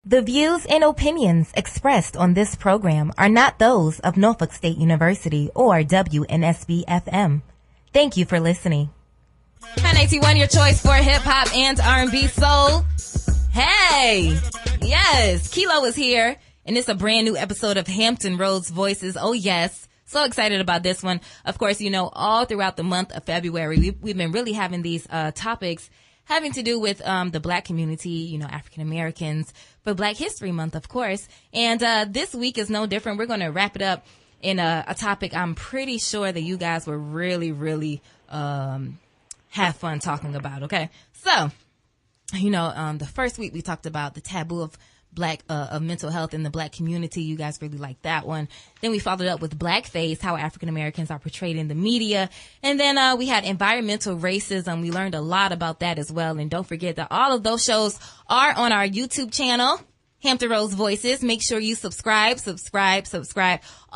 The views and opinions expressed on this program are not those of Norfolk State University or WNSB-FM. Thank you for listening. 981, your choice for hip-hop and R&B soul. Hey! Yes, KHILO is here, and it's a brand new episode of Hampton Roads Voices. Oh, yes. So excited about this one. Of course, you know, all throughout the month of February, we've been really having these topics having to do with the Black community, you know, African Americans, for Black History Month, of course. And this week is no different. We're going to wrap it up in a topic I'm pretty sure that you guys will really have fun talking about, okay? So, you know, the first week we talked about the taboo of of mental health in the Black community. You guys really liked that one. Then we followed up with blackface, how African Americans are portrayed in the media. And then we had environmental racism. We learned a lot about that as well. And don't forget that all of those shows are on our YouTube channel, Hampton Roads Voices. Make sure you subscribe.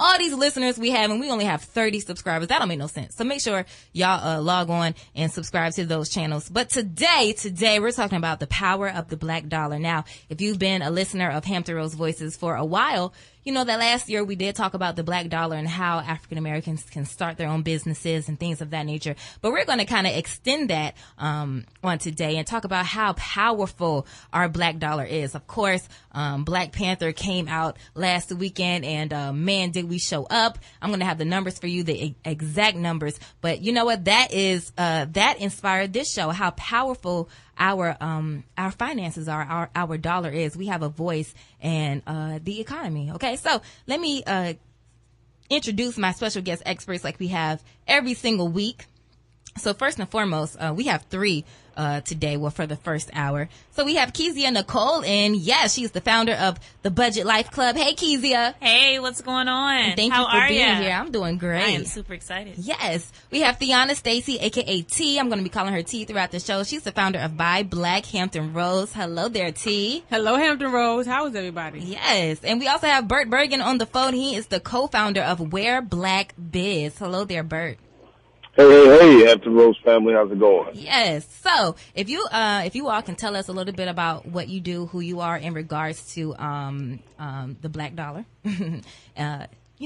All these listeners we have, and we only have 30 subscribers. That don't make no sense. So make sure y'all log on and subscribe to those channels. But today we're talking about the power of the Black dollar. Now, if you've been a listener of Hampton Roads Voices for a while, you know that last year we did talk about the Black dollar and how African Americans can start their own businesses and things of that nature. But we're going to kind of extend that on today and talk about how powerful our Black dollar is. Of course, Black Panther came out last weekend, and man, did we show up. I'm going to have the numbers for you, the exact numbers. But you know what? That inspired this show, how powerful our finances are, our dollar is. We have a voice in the economy. Okay, so let me introduce my special guest experts like we have every single week. So first and foremost, we have three today, well, for the first hour. So we have Keyzia Nicole, and yes, she's the founder of the Budget Life Club. Hey, Keyzia. Hey, what's going on? And thank you for being here. I'm doing great. I am super excited. Yes. We have Theonna Stacy, a.k.a. T. I'm going to be calling her T throughout the show. She's the founder of Buy Black Hampton Roads. Hello there, T. Hello, Hampton Roads. How is everybody? Yes. And we also have Bert Bergan on the phone. He is the co-founder of WhereBlackBiz. Hello there, Bert. Hey, Hampton Roads family, how's it going? Yes. So, if you all can tell us a little bit about what you do, who you are in regards to the Black dollar, you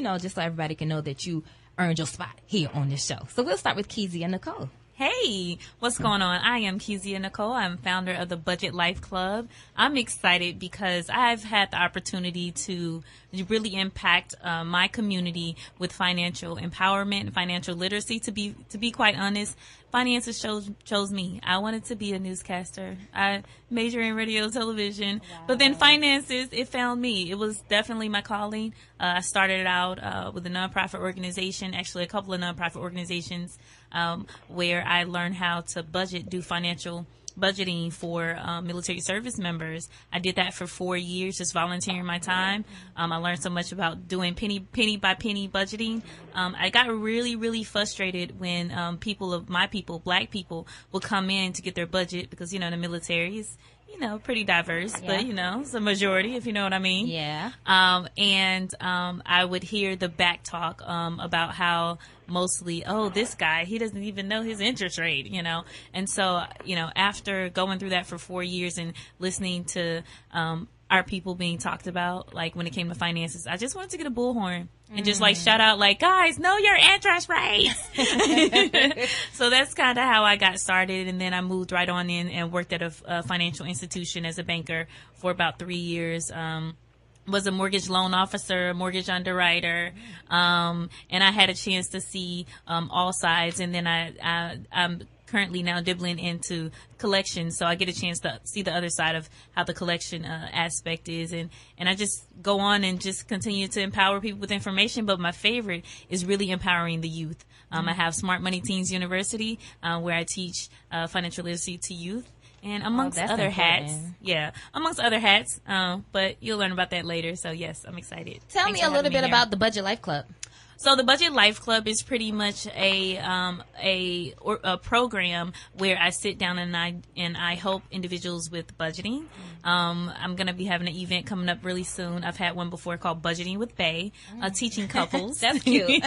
know, just so everybody can know that you earned your spot here on this show. So we'll start with Keyzia Nicole. Hey, what's going on? I am Keyzia Nicole. I'm founder of the Budget Life Club. I'm excited because I've had the opportunity to really impact my community with financial empowerment and financial literacy. To be quite honest, finances chose me. I wanted to be a newscaster. I majored in radio and television, but then finances, it found me. It was definitely my calling. I started out with a nonprofit organization, actually a couple of nonprofit organizations, where I learned how to do financial budgeting for military service members. I did that for 4 years, just volunteering my time. I learned so much about doing penny by penny budgeting. I got really frustrated when Black people, would come in to get their budget because, you know, the military is, you know, pretty diverse, yeah. But, you know, it's a majority, if you know what I mean. Yeah. I would hear the back talk about how mostly, this guy, he doesn't even know his interest rate, you know. And so, you know, after going through that for 4 years and listening to our people being talked about, like when it came to finances, I just wanted to get a bullhorn and just like shout out like, guys, know your interest rates. So that's kind of how I got started. And then I moved right on in and worked at a financial institution as a banker for about 3 years. Was a mortgage loan officer, a mortgage underwriter, and I had a chance to see all sides. And then I'm currently now dibbling into collections, so I get a chance to see the other side of how the collection aspect is, and I just go on and just continue to empower people with information. But my favorite is really empowering the youth. I have Smart Money Teens University, where I teach financial literacy to youth. And amongst other hats, but you'll learn about that later. So yes, I'm excited. Tell me a little bit about the Budget Life Club. So the Budget Life Club is pretty much a program where I sit down and I help individuals with budgeting. I'm going to be having an event coming up really soon. I've had one before called Budgeting with Bae, teaching couples. That's cute.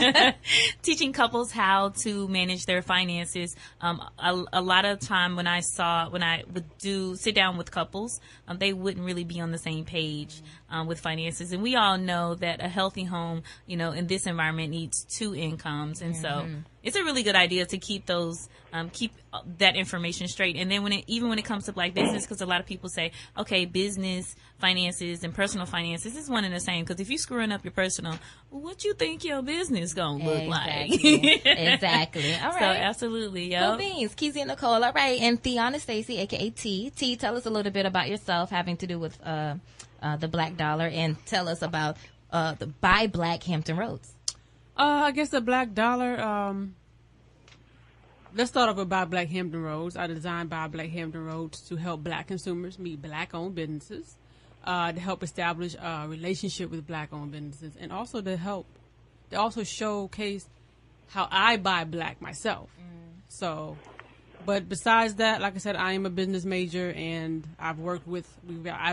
Teaching couples how to manage their finances. A lot of time when I would sit down with couples, they wouldn't really be on the same page with finances. And we all know that a healthy home, in this environment needs 2 incomes. And so it's a really good idea to keep that information straight. And then when it comes to Black business, because a lot of people say, okay, business finances and personal finances is one and the same. Because if you're screwing up your personal, what you think your business gonna look like? Exactly. All right. So absolutely, yo. Cool beans. Keyzia and Nicole. All right. And Theonna, Stacy, aka T. T, tell us a little bit about yourself having to do with the Black Dollar, and tell us about the Buy Black Hampton Roads. I guess the Black Dollar. Let's start off with Buy Black Hampton Roads. I designed Buy Black Hampton Roads to help Black consumers meet Black-owned businesses, to help establish a relationship with Black-owned businesses, and also to also showcase how I buy Black myself. So, but besides that, like I said, I am a business major, and I've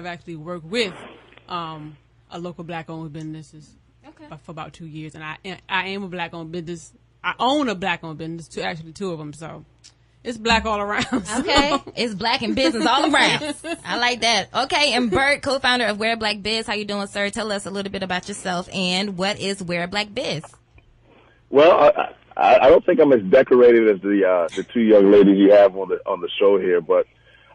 actually worked with a local Black-owned businesses for about 2 years, and I am a Black-owned business. I own a Black-owned business, two of them, so it's Black all around. Okay, it's Black in business all around. I like that. Okay, and Bert, co-founder of WhereBlackBiz. How you doing, sir? Tell us a little bit about yourself, and what is WhereBlackBiz? Well, I don't think I'm as decorated as the 2 young ladies you have on the show here, but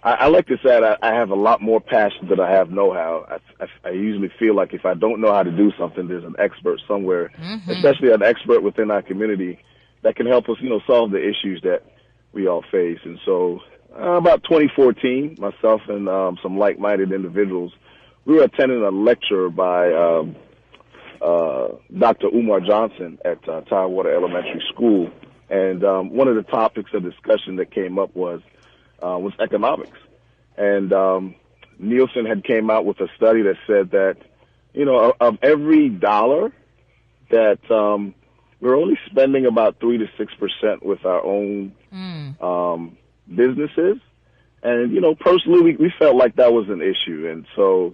I like to say I have a lot more passion than I have know-how. I usually feel like if I don't know how to do something, there's an expert somewhere, especially an expert within our community that can help us, solve the issues that we all face. And so about 2014, myself and some like-minded individuals, we were attending a lecture by Dr. Umar Johnson at Tidewater Elementary School. And one of the topics of discussion that came up was economics. And Nielsen had came out with a study that said that, of every dollar that we're only spending about 3 to 6% with our own businesses. And, personally, we felt like that was an issue. And so,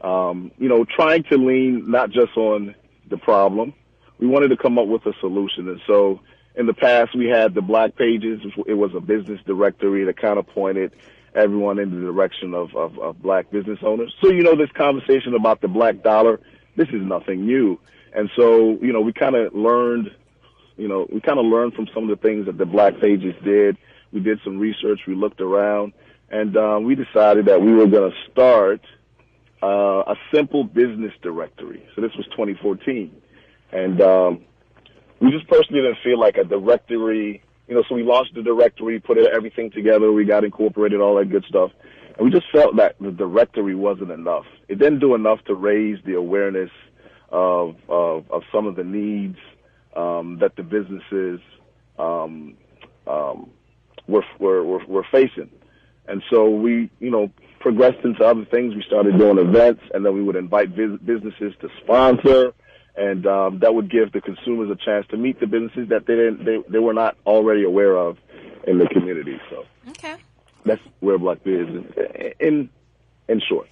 trying to lean not just on the problem, we wanted to come up with a solution. And so in the past, we had the Black Pages. It was a business directory that kind of pointed everyone in the direction of Black business owners. So, this conversation about the Black Dollar, this is nothing new. And so, we kind of learned from some of the things that the Black Pages did. We did some research. We looked around, and we decided that we were going to start a simple business directory. So this was 2014. And we just personally didn't feel like a directory, so we launched the directory, put everything together, we got incorporated, all that good stuff. And we just felt that the directory wasn't enough. It didn't do enough to raise the awareness of some of the needs that the businesses were facing. And so we, progressed into other things. We started doing events, and then we would invite businesses to sponsor, and that would give the consumers a chance to meet the businesses that they were not already aware of in the community. So that's WhereBlackBiz in short.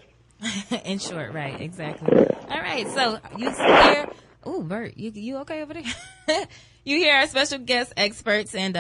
In short, right? Exactly. All right. So you hear? Oh, Bert, you okay over there? You hear our special guest experts, and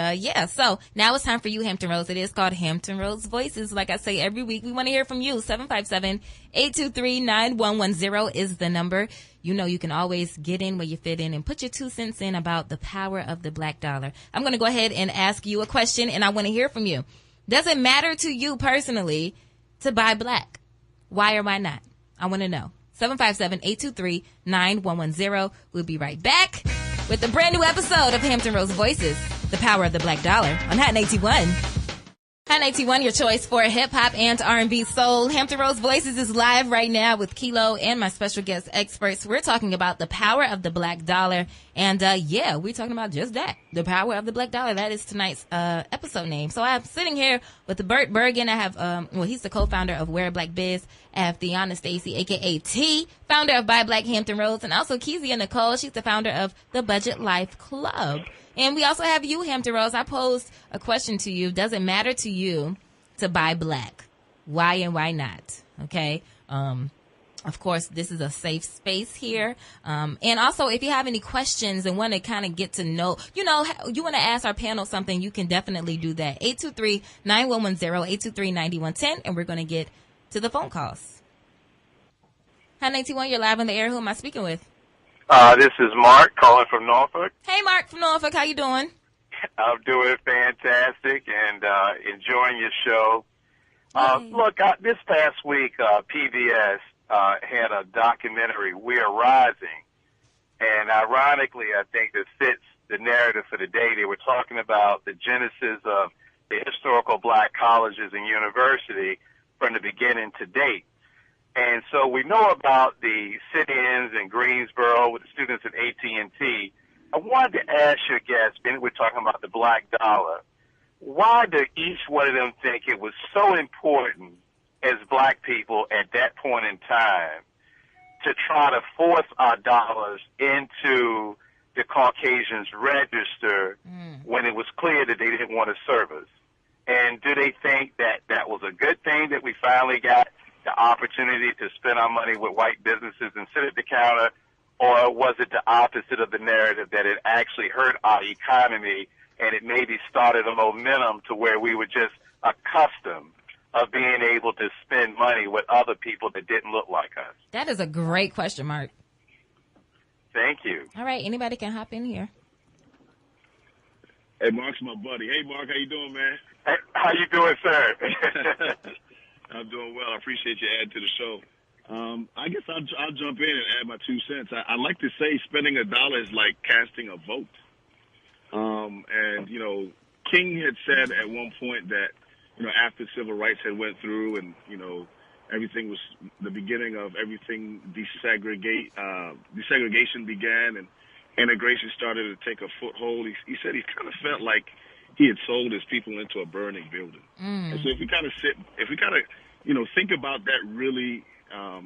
so now it's time for you, Hampton Roads. It is called Hampton Roads Voices. Like I say every week, we want to hear from you. 757-823-9110 is the number. You can always get in where you fit in and put your 2 cents in about the power of the Black Dollar. I'm going to go ahead and ask you a question, and I want to hear from you. Does it matter to you personally to buy Black? Why or why not? I want to know. 757-823-9110. We'll be right back with a brand new episode of Hampton Roads Voices, the power of the Black Dollar on Hot 81. Hi 91, your choice for hip hop and R&B soul. Hampton Roads Voices is live right now with KHILO and my special guest experts. We're talking about the power of the black dollar. And we're talking about just that, the power of the black dollar. That is tonight's episode name. So I'm sitting here with Bert, Bergan. I have, he's the co-founder of WhereBlackBiz. I have Theonna, Stacy, a.k.a. T, founder of Buy Black Hampton Roads, and also Keyzia Nicole. She's the founder of the Budget Life Club. And we also have you, Hampton Roads. I posed a question to you. Does it matter to you to buy black? Why and why not? Okay. Of course, this is a safe space here. And also, if you have any questions and want to kind of get to know, you want to ask our panel something, you can definitely do that. 823-9110, 823-9110, and we're going to get to the phone calls. Hi, 91, you're live on the air. Who am I speaking with? This is Mark calling from Norfolk. Hey, Mark from Norfolk. How you doing? I'm doing fantastic and enjoying your show. Look, this past week, PBS had a documentary, We're Rising. And ironically, I think this fits the narrative for the day. They were talking about the genesis of the historical black colleges and university from the beginning to date. And so we know about the sit-ins in Greensboro with the students at AT&T. I wanted to ask your guests, being we're talking about the black dollar, why do each one of them think it was so important as black people at that point in time to try to force our dollars into the Caucasians' register when it was clear that they didn't want to serve us? And do they think that that was a good thing that we finally got the opportunity to spend our money with white businesses and sit at the counter, or was it the opposite of the narrative that it actually hurt our economy and it maybe started a momentum to where we were just accustomed of being able to spend money with other people that didn't look like us? That is a great question, Mark. Thank you. All right, anybody can hop in here. Hey, Mark's my buddy. Hey, Mark, how you doing, man? Hey, how you doing, sir? I'm doing well. I appreciate you adding to the show. I guess I'll jump in and add my 2 cents. I like to say spending $1 is like casting a vote. And, King had said at one point that, after civil rights had went through and, everything was the beginning of everything desegregation began and integration started to take a foothold. He said he kind of felt like he had sold his people into a burning building. And so if we kind of think about that really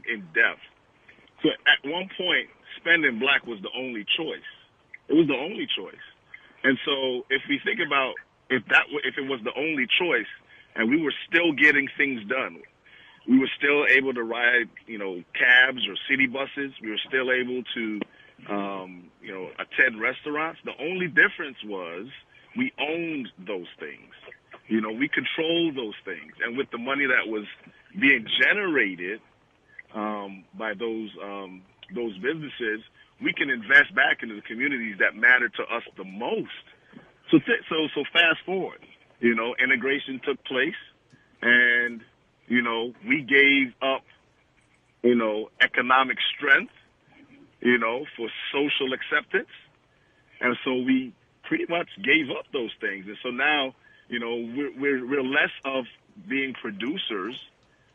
in depth. So at one point, spending black was the only choice. It was the only choice. And so if we think about if it was the only choice and we were still getting things done, we were still able to ride, cabs or city buses. We were still able to, attend restaurants. The only difference was we owned those things. We controlled those things. And with the money that was being generated by those businesses, we can invest back into the communities that matter to us the most. So fast forward, integration took place, and we gave up, economic strength, for social acceptance, and so we pretty much gave up those things. And so now, we're less of being producers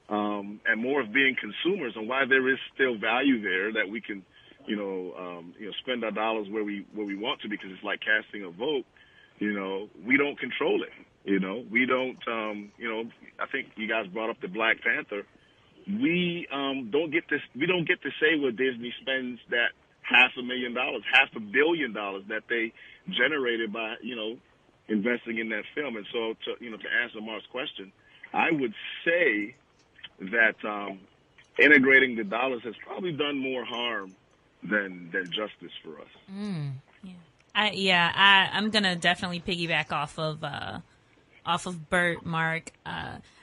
and more of being consumers. And while there is still value there that we can, spend our dollars where we want to, because it's like casting a vote. We don't control it. We don't. I think you guys brought up the Black Panther. We don't get to say where Disney spends that $500 million, $500 million that they generated by investing in that film. And so to answer Mark's question, I would say that integrating the dollars has probably done more harm than justice for us. I'm gonna definitely piggyback off of Bert, Mark.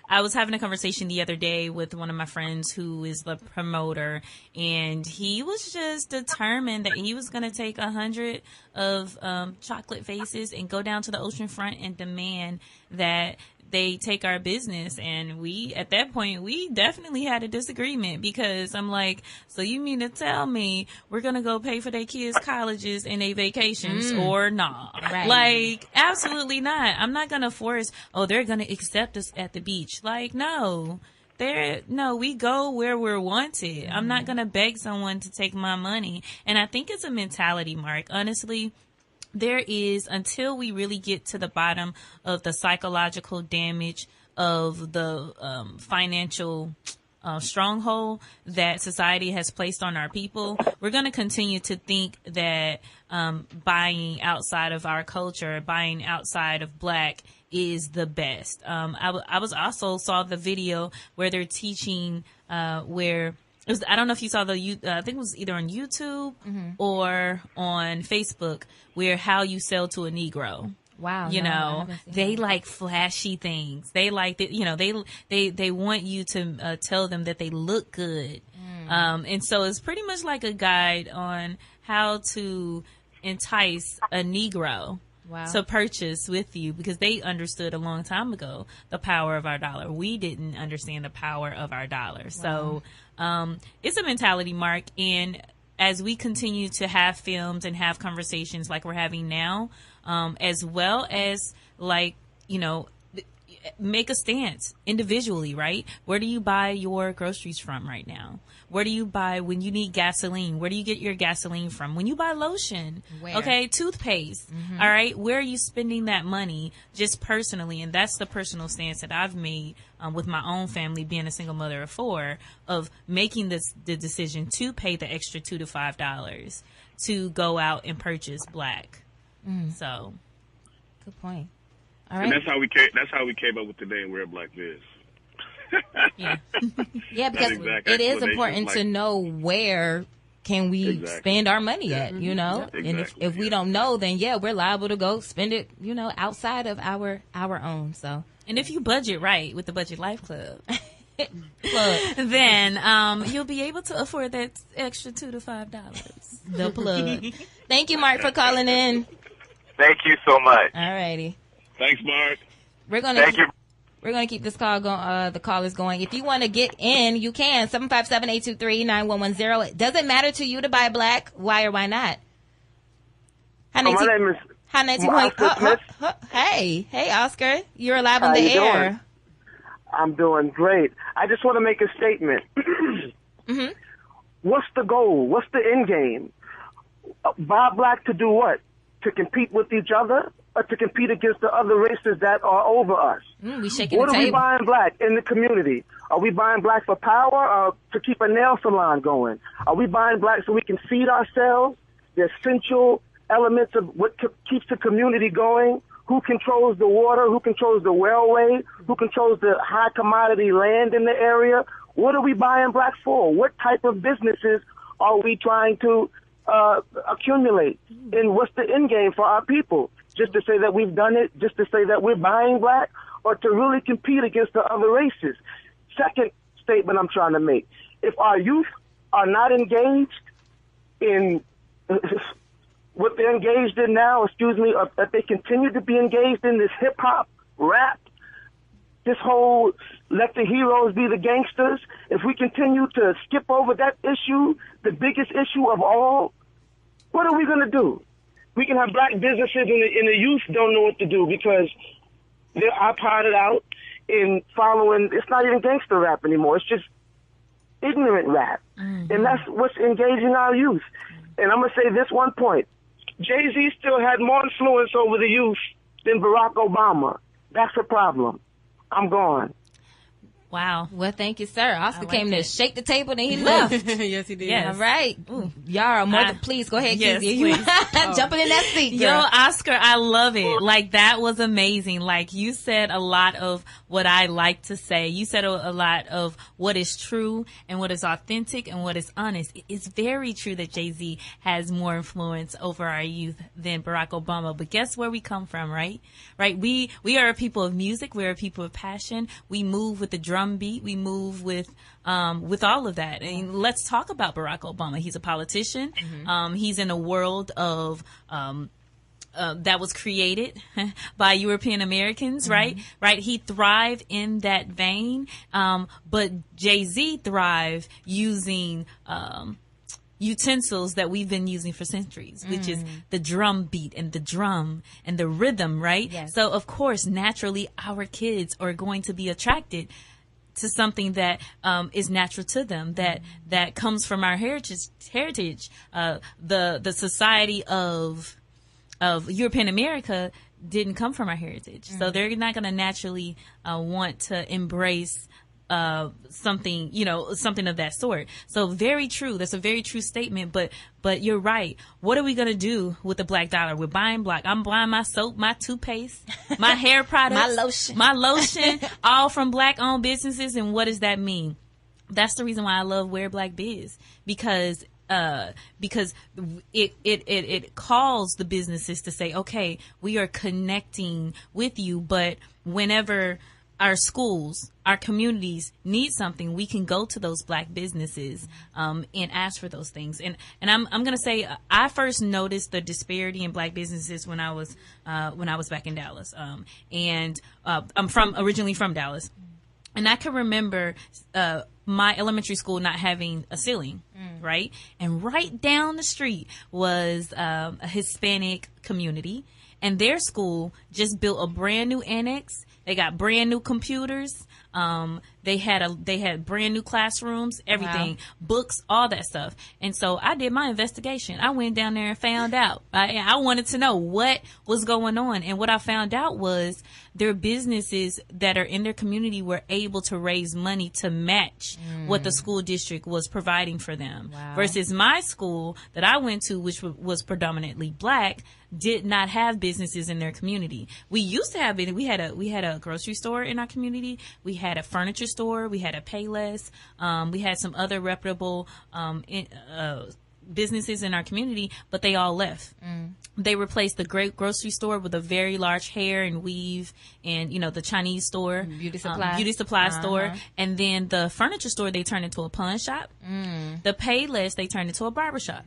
I was having a conversation the other day with one of my friends who is the promoter, and he was just determined that he was going to take 100 of chocolate faces and go down to the ocean front and demand that they take our business. And at that point, we definitely had a disagreement, because I'm like, so you mean to tell me we're going to go pay for their kids' colleges and their vacations or nah? Right. Like, absolutely not. I'm not going to force, they're going to accept us at the beach. Like, no. We go where we're wanted. I'm not going to beg someone to take my money. And I think it's a mentality, Mark. Honestly, there is, until we really get to the bottom of the psychological damage of the financial stronghold that society has placed on our people, we're going to continue to think that buying outside of our culture, buying outside of Black is the best. I was also saw the video where they're teaching where it was, I don't know if you saw I think it was either on YouTube or on Facebook, where how you sell to a Negro. Wow. They like flashy things. They like that, they want you to tell them that they look good. And so it's pretty much like a guide on how to entice a Negro to purchase with you, because they understood a long time ago the power of our dollar. We didn't understand the power of our dollar. Wow. So it's a mentality, Mark. And as we continue to have films and have conversations like we're having now, as well as make a stance individually, right? Where do you buy your groceries from right now? Where do you buy when you need gasoline? Where do you get your gasoline from? When you buy lotion, okay, toothpaste, all right? Where are you spending that money just personally? And that's the personal stance that I've made with my own family, being a single mother of 4, of making the decision to pay the extra $2 to $5 to go out and purchase Black. So, good point. All right. And that's how we came up with the name WhereBlackBiz. Yeah. Yeah, because it is important to know where can we spend our money at, Exactly. And if we don't know, then we're liable to go spend it, outside of our own. So, and if you budget right with the Budget Life Club, then you'll be able to afford that extra $2 to $5. The plug. Thank you, Mark, for calling in. Thank you so much. All righty. Thanks, Mark. We're gonna keep this call going. The call is going. If you want to get in, you can. 757-823-9110. It doesn't matter to you to buy Black. Why or why not? My name is Oscar Smith. Hey, Oscar. You're live on the air. Doing? I'm doing great. I just want to make a statement. What's the goal? What's the end game? Buy Black to do what? To compete with each other, or to compete against the other races that are over us? We shaking what the are table. we buying Black in the community? Are we buying Black for power, or to keep a nail salon going? Are we buying Black so we can feed ourselves? The essential elements of what keeps the community going. Who controls the water? Who controls the railway? Who controls the high commodity land in the area? What are we buying Black for? What type of businesses are we trying to accumulate? And what's the end game for our people? Just to say that we've done it, just to say that we're buying Black, or to really compete against the other races? Second statement I'm trying to make. If our youth are not engaged in what they're engaged in now, or if they continue to be engaged in this hip-hop, rap, this whole let the heroes be the gangsters, if we continue to skip over that issue, the biggest issue of all, what are we going to do? We can have Black businesses and the youth don't know what to do because they're iPodded out in following, it's not even gangster rap anymore. It's just ignorant rap. And that's what's engaging our youth. And I'm going to say this one point. Jay-Z still had more influence over the youth than Barack Obama. That's a problem. I'm gone. Wow. Well, thank you, sir. Oscar came to shake the table and he left. Yes, he did. Yes. All right. Y'all are more than please. Go ahead, yes, Keyzia. You jumping in that seat, girl. Yo, Oscar, I love it. Like, that was amazing. Like, you said a lot of what I like to say. You said a lot of what is true and what is authentic and what is honest. It's very true that Jay-Z has more influence over our youth than Barack Obama. But guess where we come from, right? Right? We are a people of music. We're a people of passion. We move with the drum beat. We move with all of that. And let's talk about Barack Obama. He's a politician. He's in a world of that was created by European Americans, right? Right. He thrived in that vein. But Jay-Z thrived using, utensils that we've been using for centuries, which is the drum beat and the drum and the rhythm, right? Yes. So of course, naturally, our kids are going to be attracted to something that is natural to them, that comes from our heritage. The society of European America didn't come from our heritage, so they're not going to naturally want to embrace something, something of that sort. So very true. That's a very true statement. But you're right. What are we gonna do with the black dollar? We're buying black. I'm buying my soap, my toothpaste, my hair products, my lotion, all from black-owned businesses. And what does that mean? That's the reason why I love WhereBlackBiz, because it calls the businesses to say, okay, we are connecting with you, but whenever our schools, our communities need something, we can go to those black businesses and ask for those things. And I'm going to say I first noticed the disparity in black businesses when I was back in Dallas. And I'm originally from Dallas. And I can remember my elementary school not having a ceiling, right? And right down the street was a Hispanic community. And their school just built a brand new annex. They got brand new computers. They had brand new classrooms, everything, books, all that stuff. And so I did my investigation. I went down there and found out. I wanted to know what was going on. And what I found out was their businesses that are in their community were able to raise money to match what the school district was providing for them. Wow. Versus my school that I went to, which was predominantly black, did not have businesses in their community. We used to have it. We had a grocery store in our community. We had a furniture store. We had a Payless. We had some other reputable businesses in our community, but they all left. They replaced the great grocery store with a very large hair and weave and, the Chinese store, beauty supply store. And then the furniture store, they turned into a pawn shop. The Payless, they turned into a barbershop.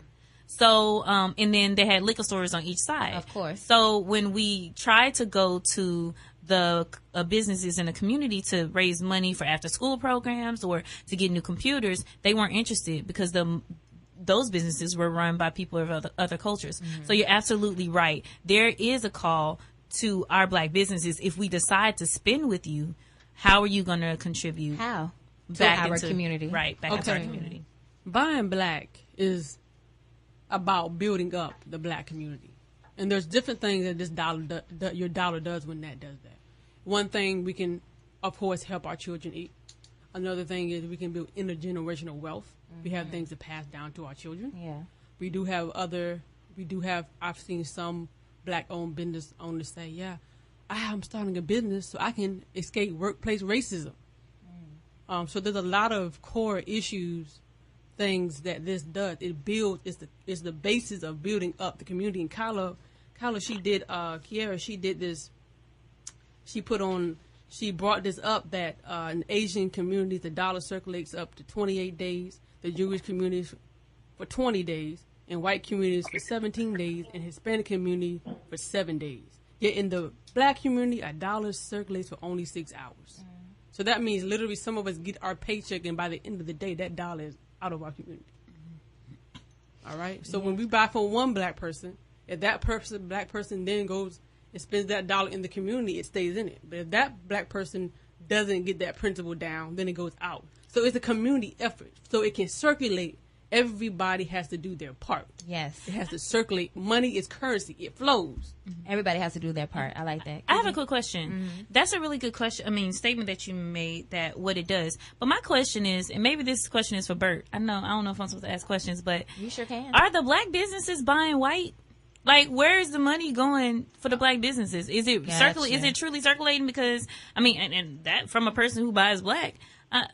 So, and then they had liquor stores on each side. Of course. So when we tried to go to the businesses in the community to raise money for after school programs or to get new computers, they weren't interested because those businesses were run by people of other cultures. So you're absolutely right. There is a call to our black businesses. If we decide to spend with you, how are you going to contribute? How? Back to our into, community. Right, back into our community. Buying black is about building up the black community. And there's different things that this dollar, your dollar does when that does that. One thing, we can, of course, help our children eat. Another thing is we can build intergenerational wealth. We have things to pass down to our children. Yeah. I've seen some black-owned business owners say, I'm starting a business so I can escape workplace racism. So there's a lot of core issues, things that this does. It builds, it's the basis of building up the community. And KHILO, Kiara, she did this, she brought this up that in Asian communities, the dollar circulates up to 28 days, the Jewish communities for 20 days, and white communities for 17 days, and Hispanic community for 7 days. Yet in the black community, a dollar circulates for only 6 hours. So that means literally some of us get our paycheck, and by the end of the day, that dollar is out of our community. All right? So when we buy from one black person, if that black person then goes and spends that dollar in the community, it stays in it. But if that black person doesn't get that principle down, then it goes out. So it's a community effort. So it can circulate. Everybody has to do their part. Yes. It has to circulate. Money is currency. It flows. Everybody has to do their part. I like that. I have a quick question. That's a really good question. Statement that you made, that what it does. But my question is, and maybe this question is for Bert. I don't know if I'm supposed to ask questions, but you sure can. Are the black businesses buying white? Like, where is the money going for the black businesses? Is it Is it truly circulating? Because and that from a person who buys black.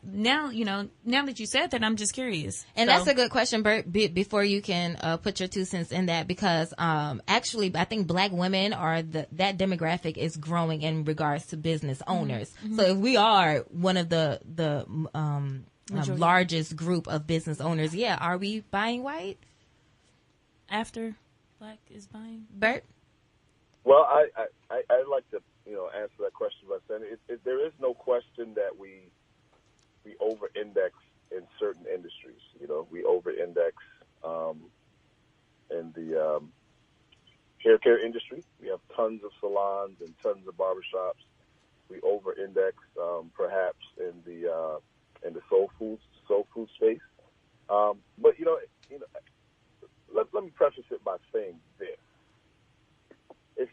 Now that you said that, I'm just curious. And that's a good question, Bert, before you can put your 2 cents in that, because actually I think black women are that demographic is growing in regards to business owners. So if we are one of the largest group of business owners, are we buying white? After black is buying? Bert? Well, I'd like to, answer that question by saying there is no question that we over-index in certain industries. We over-index in the hair care industry. We have tons of salons and tons of barbershops. We over-index perhaps in the soul food space. But let me preface it by saying this: if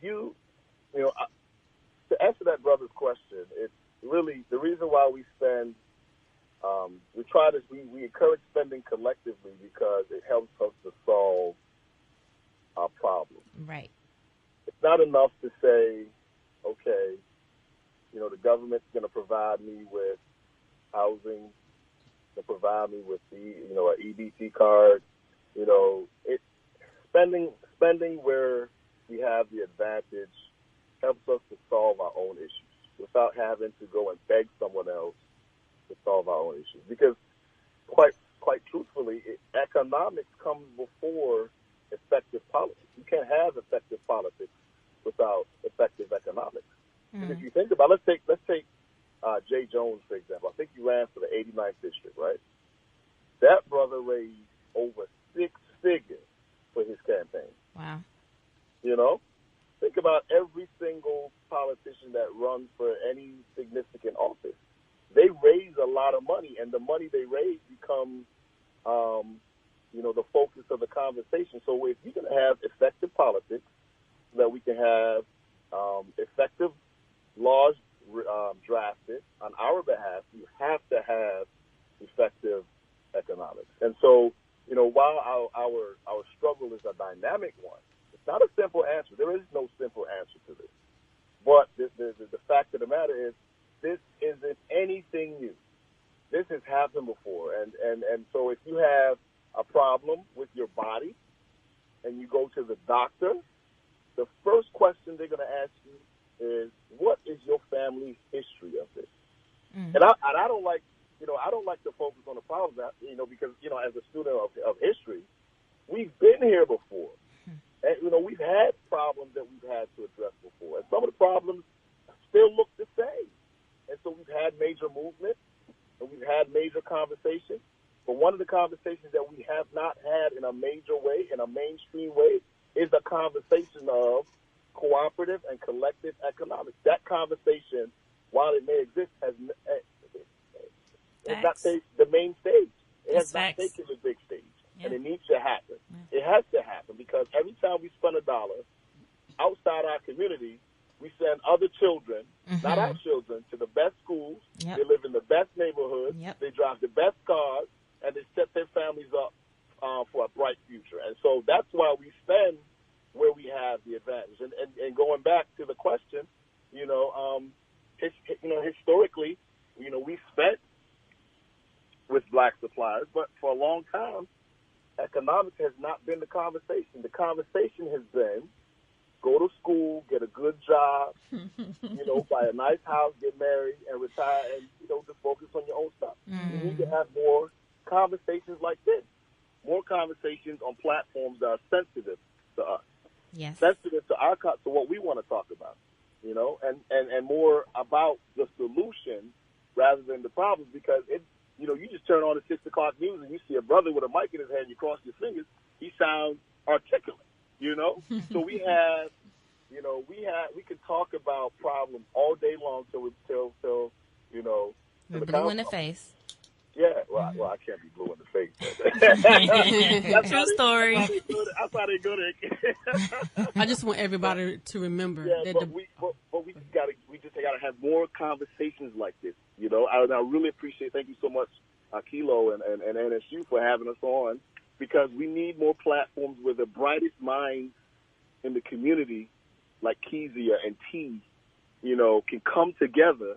to answer that brother's question, it's really the reason why we spend. We encourage spending collectively because it helps us to solve our problems. Right. It's not enough to say, okay, the government's going to provide me with housing, to provide me with an EBT card. It's spending where we have the advantage helps us to solve our own issues without having to go and beg someone else to solve our own issues. Because quite truthfully, economics comes before effective politics. You can't have effective politics without effective economics. Because if you think about, let's take Jay Jones, for example. I think he ran for the 89th district, right? That brother raised over 6 figures for his campaign. Wow. Think about every single politician that runs for any significant office. They raise a lot of money, and the money they raise becomes, the focus of the conversation. So if you're going to have effective politics, so that we can have effective laws drafted on our behalf, you have to have effective economics. And so, while our struggle is a dynamic one, it's not a simple answer. There is no simple answer to this. But the fact of the matter is, this isn't anything new. This has happened before. And so if you have a problem with your body and you go to the doctor, the first question they're going to ask you is, what is your family's history of this? And I don't like, I don't like to focus on the problems, because, as a student of history, we've been here before. And, we've had problems that we've had to address before. And some of the problems still look the same. And so we've had major movements and we've had major conversations. But one of the conversations that we have not had in a major way, in a mainstream way, is a conversation of cooperative and collective economics. That conversation, while it may exist, has not taken the main stage. It has not taken the big stage. Yeah. And it needs to happen. Yeah. It has to happen because every time we spend $1 outside our community, we send other children, not our children, to the best schools. Yep. They live in the best neighborhoods. Yep. They drive the best cars, and they set their families up for a bright future. And so that's why we spend where we have the advantage. And going back to the question, historically, we spent with black suppliers, but for a long time, economics has not been the conversation. The conversation has been go to school, get a good job, buy a nice house, get married, and retire, and, just focus on your own stuff. We need to have more conversations like this, more conversations on platforms that are sensitive to us, sensitive to to what we want to talk about, and more about the solution rather than the problems, because you just turn on the 6 o'clock news and you see a brother with a mic in his hand, you cross your fingers, he sounds articulate, So we have, we can talk about problems all day long till we're blue in the face. Yeah, well, I can't be blue in the face. True story. I thought they go there. I just want everybody to remember that we just gotta have more conversations like this. I really appreciate. Thank you so much, KHILO and NSU for having us on, because we need more platforms where the brightest minds in the community, like Keyzia and T, can come together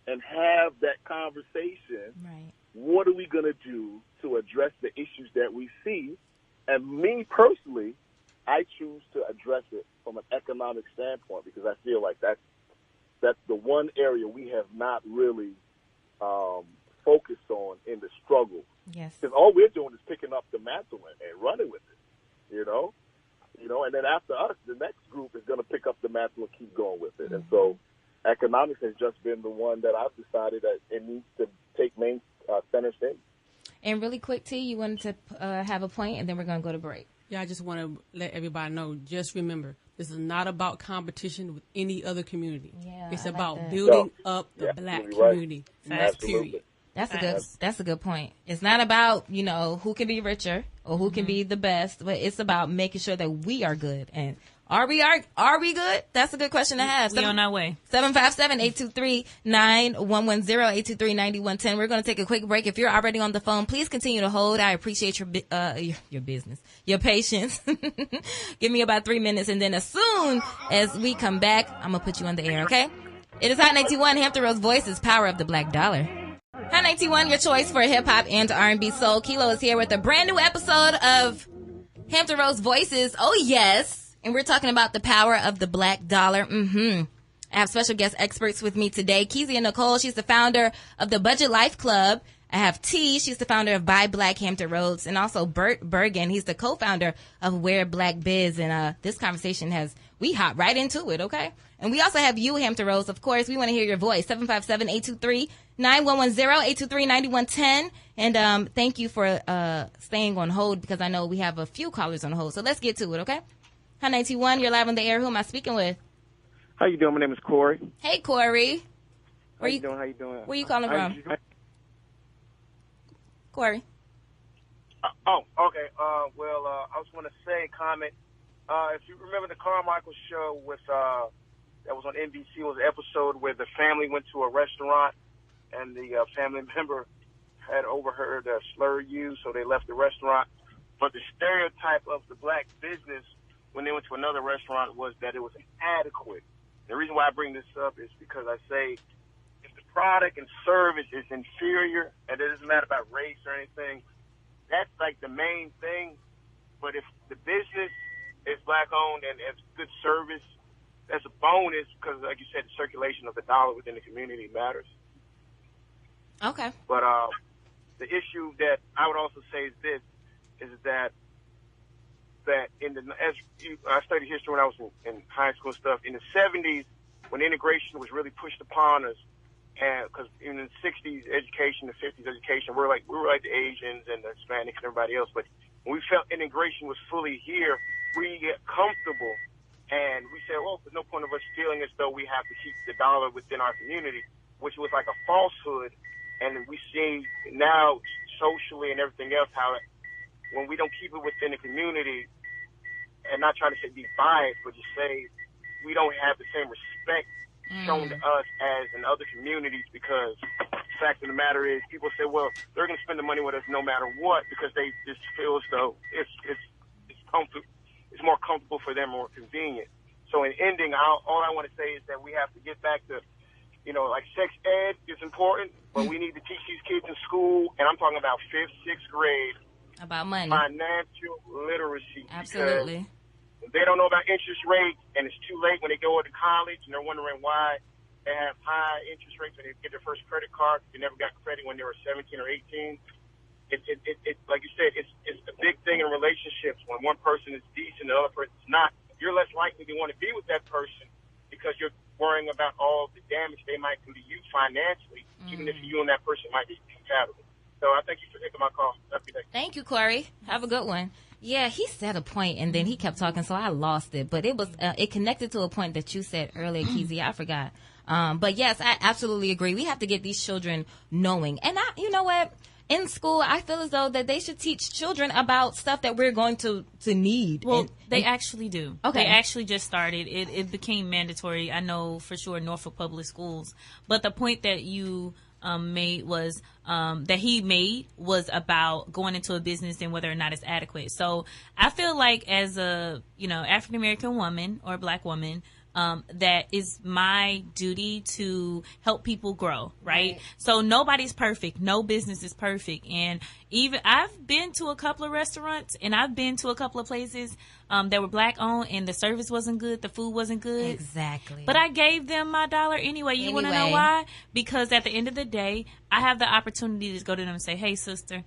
and have that conversation. Right. What are we going to do to address the issues that we see? And me personally, I choose to address it from an economic standpoint, because I feel like that's the one area we have not really focused on in the struggle. Yes. Because all we're doing is picking up the mantle and running with it. you know, and then after us, the next group is going to pick up the mantle and keep going with it. And so economics has just been the one that I've decided that it needs to take main center stage. And really quick, T, you wanted to have a point, and then we're going to go to break. Yeah, I just want to let everybody know, just remember, this is not about competition with any other community. Yeah, it's I like about that. building up the black community. Right. Period. That's a good point. It's not about, you know, who can be richer or who can be the best, but it's about making sure that we are good. And are we good? That's a good question to have. We on our way. 757-823-9110, 823-9110. We're going to take a quick break. If you're already on the phone, please continue to hold. I appreciate your business, your patience. Give me about 3 minutes, and then as soon as we come back, I'm going to put you on the air, okay? It is Hot 91, Hampton Roads Voices, Power of the Black Dollar. Hot 91, your choice for hip-hop and R&B soul. KHILO is here with a brand new episode of Hampton Roads Voices. Oh, yes. And we're talking about the power of the black dollar. I have special guest experts with me today. Keyzia Nicole, she's the founder of the Budget Life Club. I have T, she's the founder of Buy Black Hampton Roads. And also Bert Bergan, he's the co-founder of WhereBlackBiz. And this conversation we hop right into it, okay? And we also have you, Hampton Roads. Of course, we want to hear your voice. 757-823-9110, 823-9110. And thank you for staying on hold, because I know we have a few callers on hold. So let's get to it, okay? Hi, 91, you're live on the air. Who am I speaking with? How you doing? My name is Corey. Hey, Corey. How you doing? Where you calling from? Corey. Okay. I was going to say, comment. If you remember the Carmichael show that was on NBC, was an episode where the family went to a restaurant and the family member had overheard a slur used, so they left the restaurant. But the stereotype of the black business when they went to another restaurant was that it was inadequate. The reason why I bring this up is because I say if the product and service is inferior, and it doesn't matter about race or anything, that's like the main thing. But if the business is black-owned and has good service, that's a bonus because, like you said, the circulation of the dollar within the community matters. Okay. But the issue that I would also say is this, is that I studied history when I was in high school and stuff. In the 70s, when integration was really pushed upon us, and because in the 60s education, the 50s education, we were like the Asians and the Hispanics and everybody else. But when we felt integration was fully here, we get comfortable, and we said, well, there's no point of us feeling as though we have to keep the dollar within our community, which was like a falsehood. And we see now socially and everything else how when we don't keep it within the community, and not try to say be biased, but just say we don't have the same respect shown to us as in other communities, because the fact of the matter is people say, well, they're going to spend the money with us no matter what because they just feel as though it's more comfortable for them, more convenient. So in ending, all I want to say is that we have to get back to, like sex ed is important, but we need to teach these kids in school, and I'm talking about 5th, 6th grade, about money, financial literacy. Absolutely. They don't know about interest rates, and it's too late when they go to college, and they're wondering why they have high interest rates when they get their first credit card. They never got credit when they were 17 or 18. It like you said, it's a big thing in relationships. When one person is decent, the other person's not, you're less likely to want to be with that person because you're worrying about all the damage they might do to you financially, even if you and that person might be compatible. So I thank you for taking my call. Have a good day. Thank you, Corey. Have a good one. Yeah, he said a point, and then he kept talking, so I lost it. But it was it connected to a point that you said earlier, Keyzia. I forgot. But yes, I absolutely agree. We have to get these children knowing. And you know what? In school, I feel as though that they should teach children about stuff that we're going to need. Well, they actually do. Okay. They actually just started. It became mandatory, I know for sure, Norfolk Public Schools. But the point that you made was about going into a business and whether or not it's adequate. So I feel like as a African American woman or Black woman, that is my duty to help people grow, right? So nobody's perfect. No business is perfect. And even I've been to a couple of restaurants and I've been to a couple of places that were Black owned and the service wasn't good. The food wasn't good. Exactly. But I gave them my dollar anyway. You want to know why? Because at the end of the day, I have the opportunity to go to them and say, hey, sister,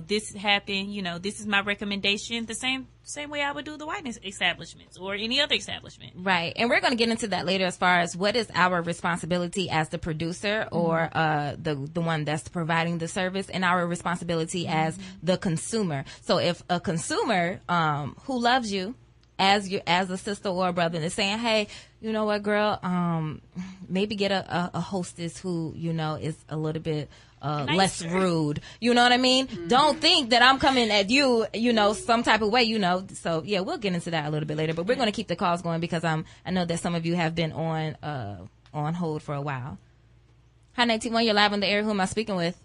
this happened, this is my recommendation, the same way I would do the white establishments or any other establishment. Right. And we're going to get into that later as far as what is our responsibility as the producer or the one that's providing the service, and our responsibility as the consumer. So if a consumer who loves you as a sister or a brother is saying, hey, you know what, girl, maybe get a hostess who, is a little bit less rude. You know what I mean? Don't think that I'm coming at you, some type of way, So, yeah, we'll get into that a little bit later. But we're going to keep the calls going because I know that some of you have been on hold for a while. Hi, 91, you're live on the air. Who am I speaking with?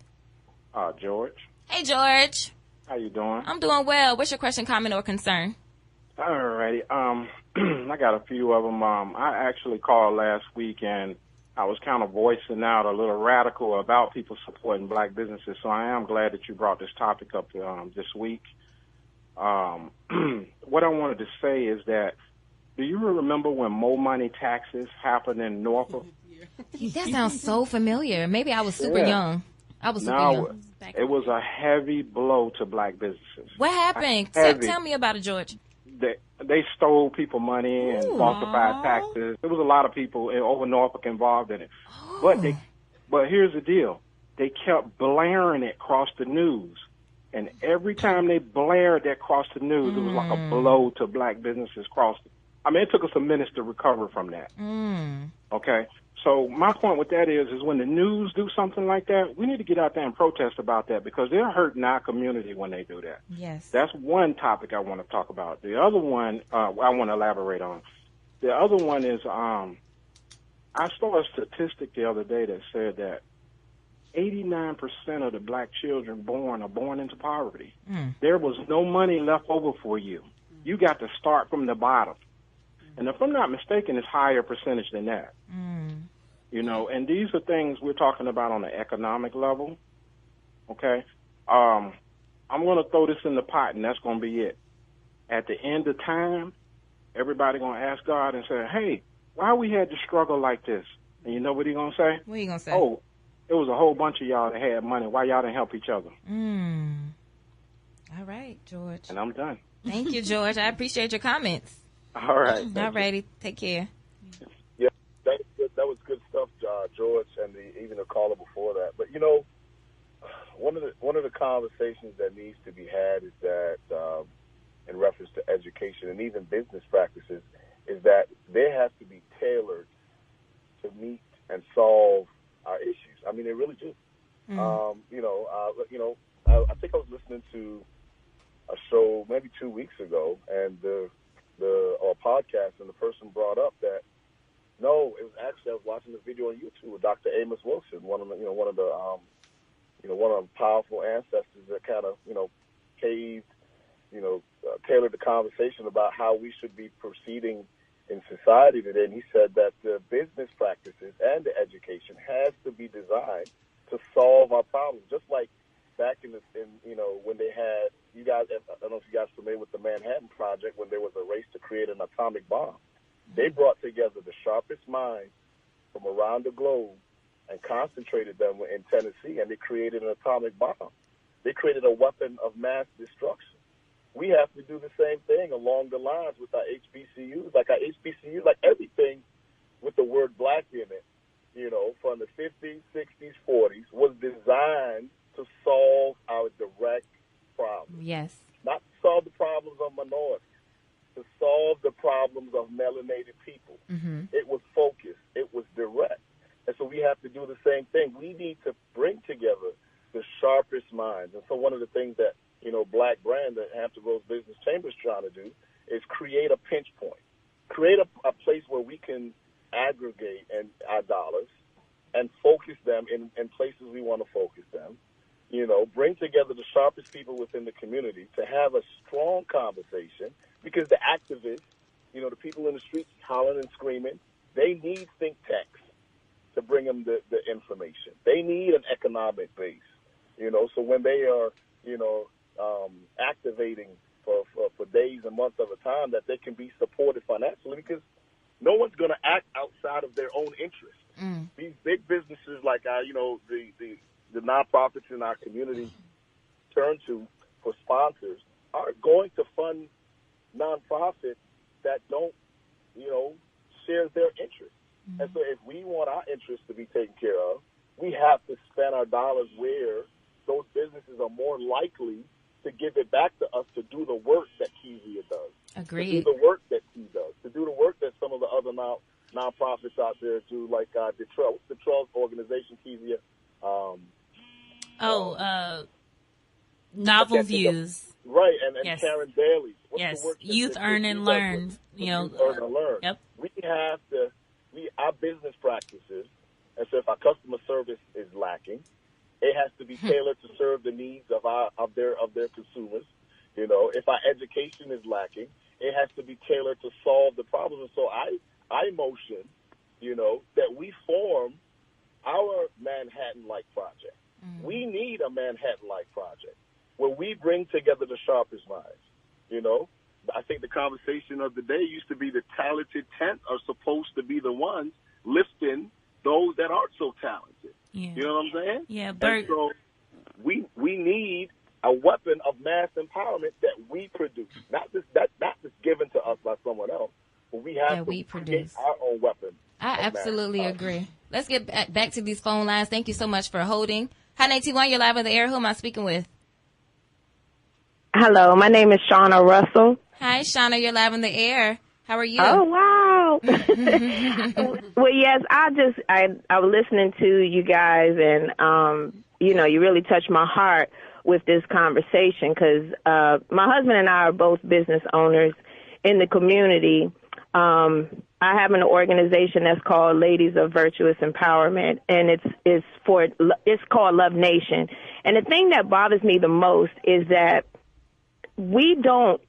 George. Hey, George. How you doing? I'm doing well. What's your question, comment, or concern? Alrighty. I got a few of them. I actually called last week and I was kind of voicing out a little radical about people supporting black businesses. So I am glad that you brought this topic up this week. What I wanted to say is that, do you remember when Mo Money taxes happened in Norfolk? That sounds so familiar. Maybe I was super young. I was super young. It was a heavy blow to black businesses. What happened? Tell me about it, George. They stole people money and falsified taxes. There was a lot of people over Norfolk involved in it. But here's the deal. They kept blaring it across the news. And every time they blared that across the news, it was like a blow to black businesses across. It took us a minute to recover from that. Okay? So my point with that is when the news do something like that, we need to get out there and protest about that because they're hurting our community when they do that. Yes. That's one topic I want to talk about. The other one I want to elaborate on. The other one is I saw a statistic the other day that said that 89% of the black children are born into poverty. There was no money left over for you. You got to start from the bottom. And if I'm not mistaken, it's higher percentage than that. And these are things we're talking about on the economic level. Okay? I'm going to throw this in the pot, and that's going to be it. At the end of time, everybody going to ask God and say, hey, why we had to struggle like this? And you know what he's going to say? What are you going to say? Oh, it was a whole bunch of y'all that had money. Why y'all didn't help each other? All right, George. And I'm done. Thank you, George. I appreciate your comments. All right. All righty. Take care. Yeah, that was good stuff, George, and even the caller before that. But one of the conversations that needs to be had is that, in reference to education and even business practices, is that they have to be tailored to meet and solve our issues. They really do. I think I was listening to a show maybe 2 weeks ago, and the podcast, and the person brought up that it was actually I was watching the video on YouTube with Dr. Amos Wilson, one of the powerful ancestors that kind of tailored the conversation about how we should be proceeding in society today. And he said that the business practices and the education has to be designed to solve our problems, just like back in when they had, you guys, I don't know if you guys are familiar with the Manhattan Project, when there was a race to create an atomic bomb. They brought together the sharpest minds from around the globe and concentrated them in Tennessee, and they created an atomic bomb. They created a weapon of mass destruction. We have to do the same thing along the lines with our HBCUs, like everything with the word black in it, from the 50s, 60s, 40s, was designed to solve our direct problems. Yes. Not to solve the problems of minorities, to solve the problems of melanated people. It was focused. It was direct. And so we have to do the same thing. We need to bring together the sharpest minds. And so one of the things that, Black Brand, the Hampton Roads Business Chamber is trying to do is create a pinch point, create a place where we can aggregate our dollars and focus them in places we want to focus them. Bring together the sharpest people within the community to have a strong conversation, because the activists, the people in the streets hollering and screaming, they need think tanks to bring them the information. They need an economic base, so when they are, activating for days and months of a time, that they can be supported financially, because no one's going to act outside of their own interest. These big businesses like the nonprofits in our community, turn to for sponsors are going to fund nonprofits that don't, share their interests. Mm-hmm. And so if we want our interests to be taken care of, we have to spend our dollars where those businesses are more likely to give it back to us to do the work that Keyzia does. Agreed. To do the work that Key does. To do the work that some of the other nonprofits out there do, like what's the Trust organization, Keyzia? Novel Views. Right, and yes. Karen Daly. Yes, Youth Earn and Learn. Youth Earn and Learn. Yep. We have to, our business practices, and so if our customer service is lacking, it has to be tailored to serve the needs of their consumers. If our education is lacking, it has to be tailored to solve the problems. And so I motion, that we form our Manhattan-like project. Mm-hmm. We need a Manhattan-like project where we bring together the sharpest minds. I think the conversation of the day used to be the talented 10 are supposed to be the ones lifting those that aren't so talented. Yeah. You know what I'm saying? Yeah, Bert. And so we need a weapon of mass empowerment that we produce, not just given to us by someone else, but we have to create our own weapon. I absolutely agree. Let's get back to these phone lines. Thank you so much for holding. Hi, 921, you're live on the air. Who am I speaking with? Hello, my name is Shauna Russell. Hi, Shauna, you're live on the air. How are you? Oh, wow. Well, yes, I was listening to you guys, and, you really touched my heart with this conversation because my husband and I are both business owners in the community. I have an organization that's called Ladies of Virtuous Empowerment, and it's called Love Nation. And the thing that bothers me the most is that we don't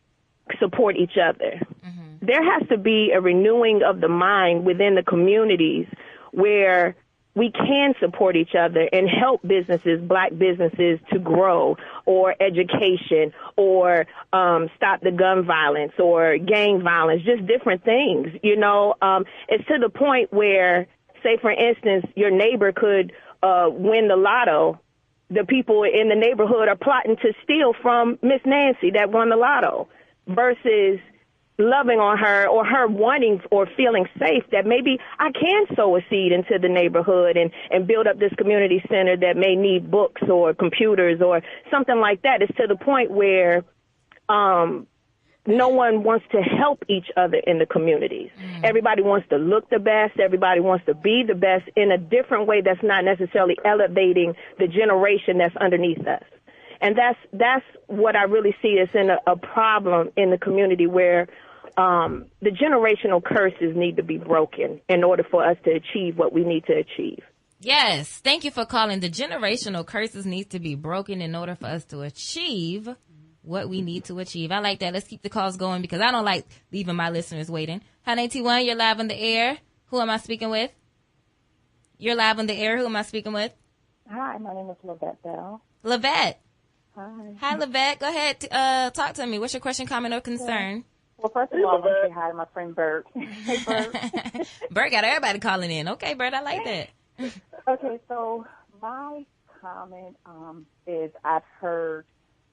support each other. Mm-hmm. There has to be a renewing of the mind within the communities where we can support each other and help businesses, black businesses, to grow, or education, or stop the gun violence or gang violence, just different things. It's to the point where, say, for instance, your neighbor could win the lotto. The people in the neighborhood are plotting to steal from Miss Nancy that won the lotto versus loving on her or her wanting or feeling safe that maybe I can sow a seed into the neighborhood and build up this community center that may need books or computers or something like that. It's to the point where no one wants to help each other in the communities. Mm. Everybody wants to look the best. Everybody wants to be the best in a different way that's not necessarily elevating the generation that's underneath us. And that's what I really see as in a problem in the community where the generational curses need to be broken in order for us to achieve what we need to achieve. Yes. Thank you for calling. The generational curses need to be broken in order for us to achieve what we need to achieve. I like that. Let's keep the calls going because I don't like leaving my listeners waiting. Hi, 921, you're live on the air. Who am I speaking with? You're live on the air. Who am I speaking with? Hi, my name is Lavette Bell. Lavette. Hi. Hi, Lavette. Go ahead. Talk to me. What's your question, comment, or concern? Well, first of all, I want to say hi to my friend Bert. Hey, Bert. Bert got everybody calling in. Okay, Bert, I like that. Okay, so my comment is I've heard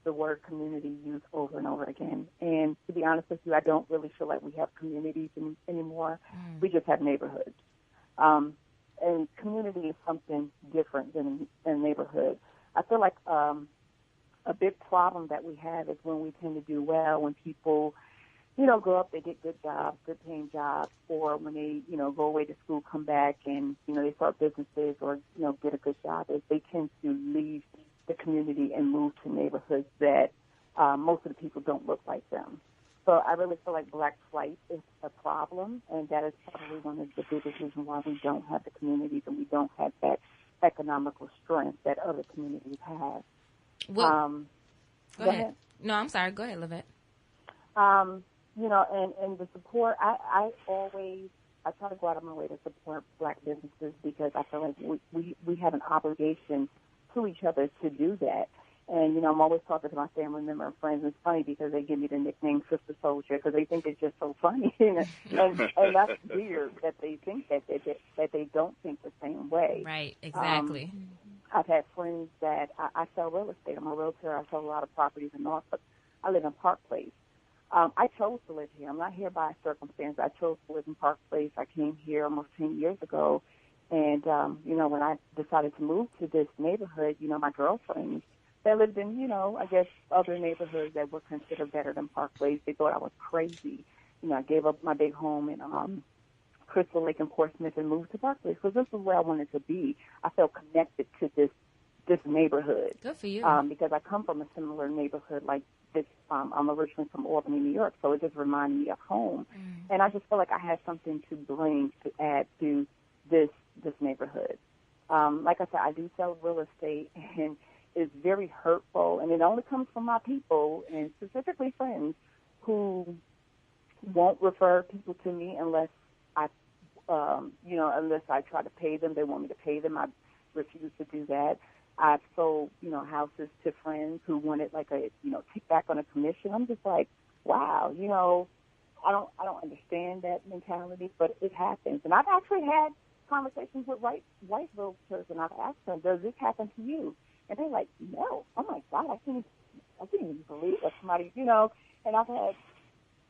the word community used over and over again. And to be honest with you, I don't really feel like we have communities anymore. We just have neighborhoods. And community is something different than a neighborhood. I feel like a big problem that we have is when we tend to do well, when people, grow up, they get good jobs, good paying jobs, or when they, go away to school, come back and, they start businesses or, get a good job, they tend to leave the community and move to neighborhoods that most of the people don't look like them. So I really feel like black flight is a problem, and that is probably one of the biggest reasons why we don't have the communities and we don't have that economical strength that other communities have. Well, go ahead. No, I'm sorry. Go ahead, Lavette. And the support, I try to go out of my way to support black businesses because I feel like we have an obligation to each other to do that. And, I'm always talking to my family member and friends. It's funny because they give me the nickname Sister Soldier because they think it's just so funny. and that's weird that they think that they don't think the same way. Right, exactly. I've had friends that I sell real estate. I'm a realtor. I sell a lot of properties in Norfolk. I live in Park Place. I chose to live here. I'm not here by circumstance. I chose to live in Park Place. I came here almost 10 years ago. And, when I decided to move to this neighborhood, my girlfriends, they lived in, I guess, other neighborhoods that were considered better than Park Place. They thought I was crazy. I gave up my big home in Crystal Lake and Portsmouth and moved to Park Place because this is where I wanted to be. I felt connected to this neighborhood. Good for you. Because I come from a similar neighborhood like this. I'm originally from Albany, New York, so it just reminded me of home. And I just felt like I had something to bring to add to this neighborhood. Like I said, I do sell real estate, and it's very hurtful, and it only comes from my people, and specifically friends who won't refer people to me unless unless I try to pay them. They want me to pay them. I refuse to do that. I've sold, houses to friends who wanted like a, kickback on a commission. I'm just like, wow, I don't understand that mentality, but it happens. And I've actually had conversations with white realtors, and I've asked them, does this happen to you? And they're like, no. Oh my God, I can't even believe that somebody, and I've had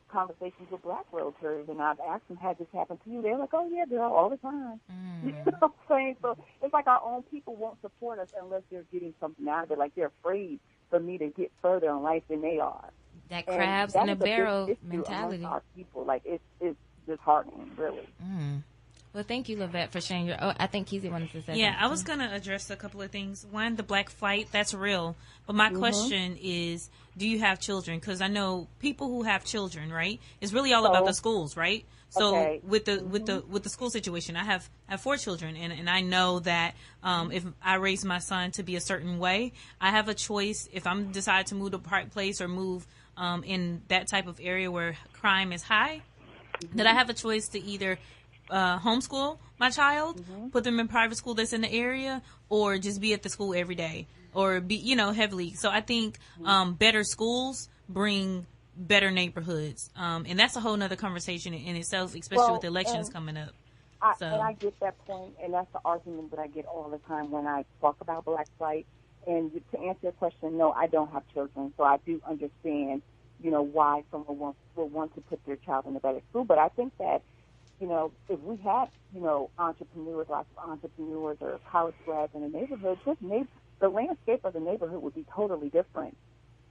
conversations with black realtors, and I've asked them, has this happened to you? They're like, oh yeah, girl, all the time. You know what I'm saying? So it's like our own people won't support us unless they're getting something out of it. Like they're afraid for me to get further in life than they are. That crabs in a barrel mentality. Our people, like it's disheartening, really. Well, thank you, Lavette, for sharing your. Oh, I think Keyzia wanted to say. Yeah, I was going to address a couple of things. One, the black flight, that's real. But my question is, do you have children? Because I know people who have children, right? It's really all about the schools, right? So with the school situation, I have 4 children, and I know that if I raise my son to be a certain way, I have a choice. If I'm decide to move to Park Place or move in that type of area where crime is high, that I have a choice to either homeschool my child, put them in private school that's in the area, or just be at the school every day, or be, heavily. So I think better schools bring better neighborhoods, and that's a whole nother conversation in itself, especially with elections coming up. And I get that point, and that's the argument that I get all the time when I talk about black flight. And to answer your question, no, I don't have children, so I do understand, why someone will want to put their child in a better school. But I think that if we had, entrepreneurs, lots of entrepreneurs or college grads in the neighborhood, the landscape of the neighborhood would be totally different,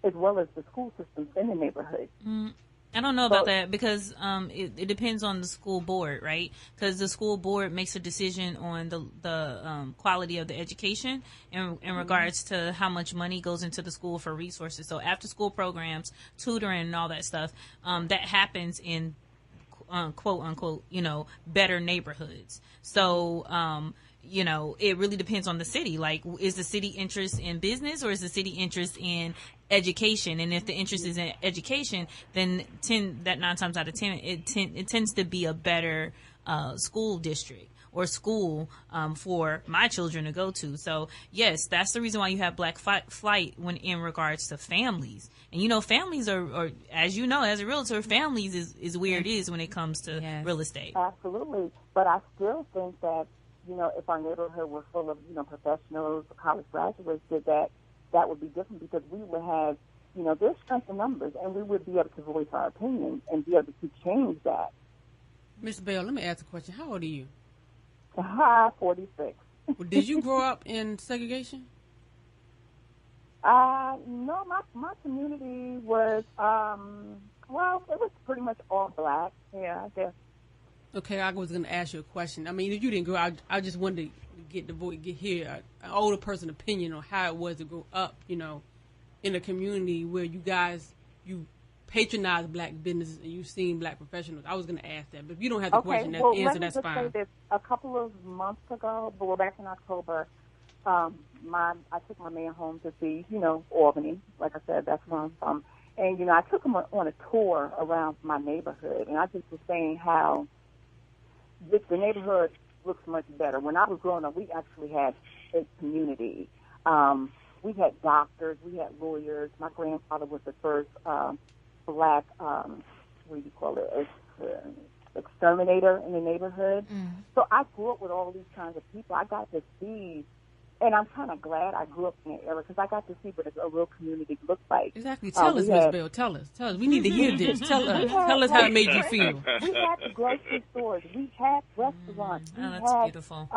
as well as the school systems in the neighborhood. I don't know about that because it depends on the school board, right? Because the school board makes a decision on the quality of the education in regards to how much money goes into the school for resources. So after school programs, tutoring, and all that stuff, that happens in quote unquote, better neighborhoods. So, it really depends on the city. Like, is the city interest in business or is the city interest in education? And if the interest is in education, then 9 times out of 10, it tends to be a better school district or school for my children to go to. So yes, that's the reason why you have black flight when in regards to families. And families are as you know, as a realtor, families is where it is when it comes to real estate. Absolutely. But I still think that, if our neighborhood were full of, professionals or college graduates, that would be different because we would have, there's strength in numbers, and we would be able to voice our opinion and be able to change that. Miss Bell, let me ask a question. How old are you? 46. Well, did you grow up in segregation? No, my community was, it was pretty much all black. Yeah, I guess. Okay, I was going to ask you a question. I mean, if you didn't grow up, I just wanted to hear an older person's opinion on how it was to grow up, in a community where you patronize black businesses and you've seen black professionals. I was going to ask that, but if you don't have the question, that answer, that's fine. Let me just say this. A couple of months ago, but we're back in October, I took my man home to see, Albany. Like I said, that's where I'm from. And, I took him on a tour around my neighborhood, and I just was saying how the neighborhood looks much better. When I was growing up, we actually had a community. We had doctors, we had lawyers. My grandfather was the first black, exterminator in the neighborhood. So I grew up with all these kinds of people. I got to see And I'm kind of glad I grew up in that era because I got to see what a real community looks like. Exactly. Tell us, Miss Bell. Tell us. We need to hear this. Tell us. Tell us how it made you feel. We had the grocery stores. We had restaurants. We had, beautiful.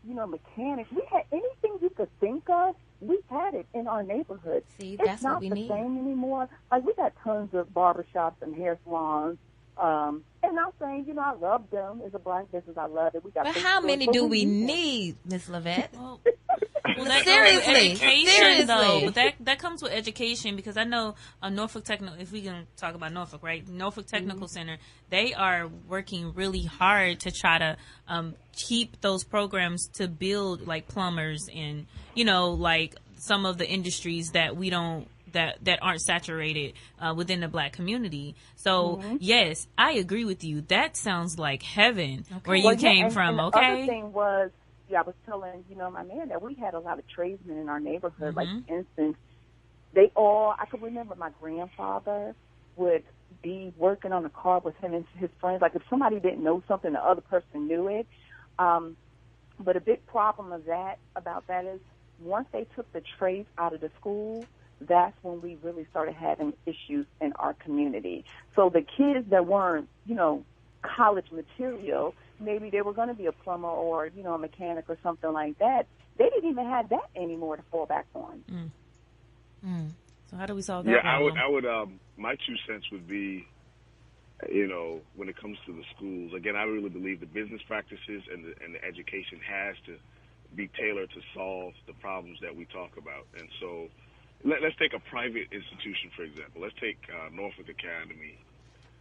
Mechanics. We had anything you could think of. We had it in our neighborhood. See, it's that's not what we the need. same anymore. Like, we got tons of barbershops and hair salons. And I'm saying, I love them. As a black business, I love it. We got. But how many do we need, Miss Levette? Well, that Seriously. Though, but that comes with education, because I know Norfolk Technical, if we can talk about Norfolk, right? Norfolk Technical Center, they are working really hard to try to keep those programs to build like plumbers and, like some of the industries that we don't, that aren't saturated within the black community. So yes, I agree with you. That sounds like heaven where you came from. And the other thing was, I was telling my man that we had a lot of tradesmen in our neighborhood. Like, for instance, I could remember my grandfather would be working on a car with him and his friends. Like, if somebody didn't know something, the other person knew it. But a big problem about that is once they took the trades out of the school, that's when we really started having issues in our community. So the kids that weren't, college material, maybe they were going to be a plumber or, a mechanic or something like that. They didn't even have that anymore to fall back on. So how do we solve that? Yeah, problem? I would. My 2 cents would be, when it comes to the schools, again, I really believe the business practices and the education has to be tailored to solve the problems that we talk about. And so, let's take a private institution, for example. Let's take Norfolk Academy.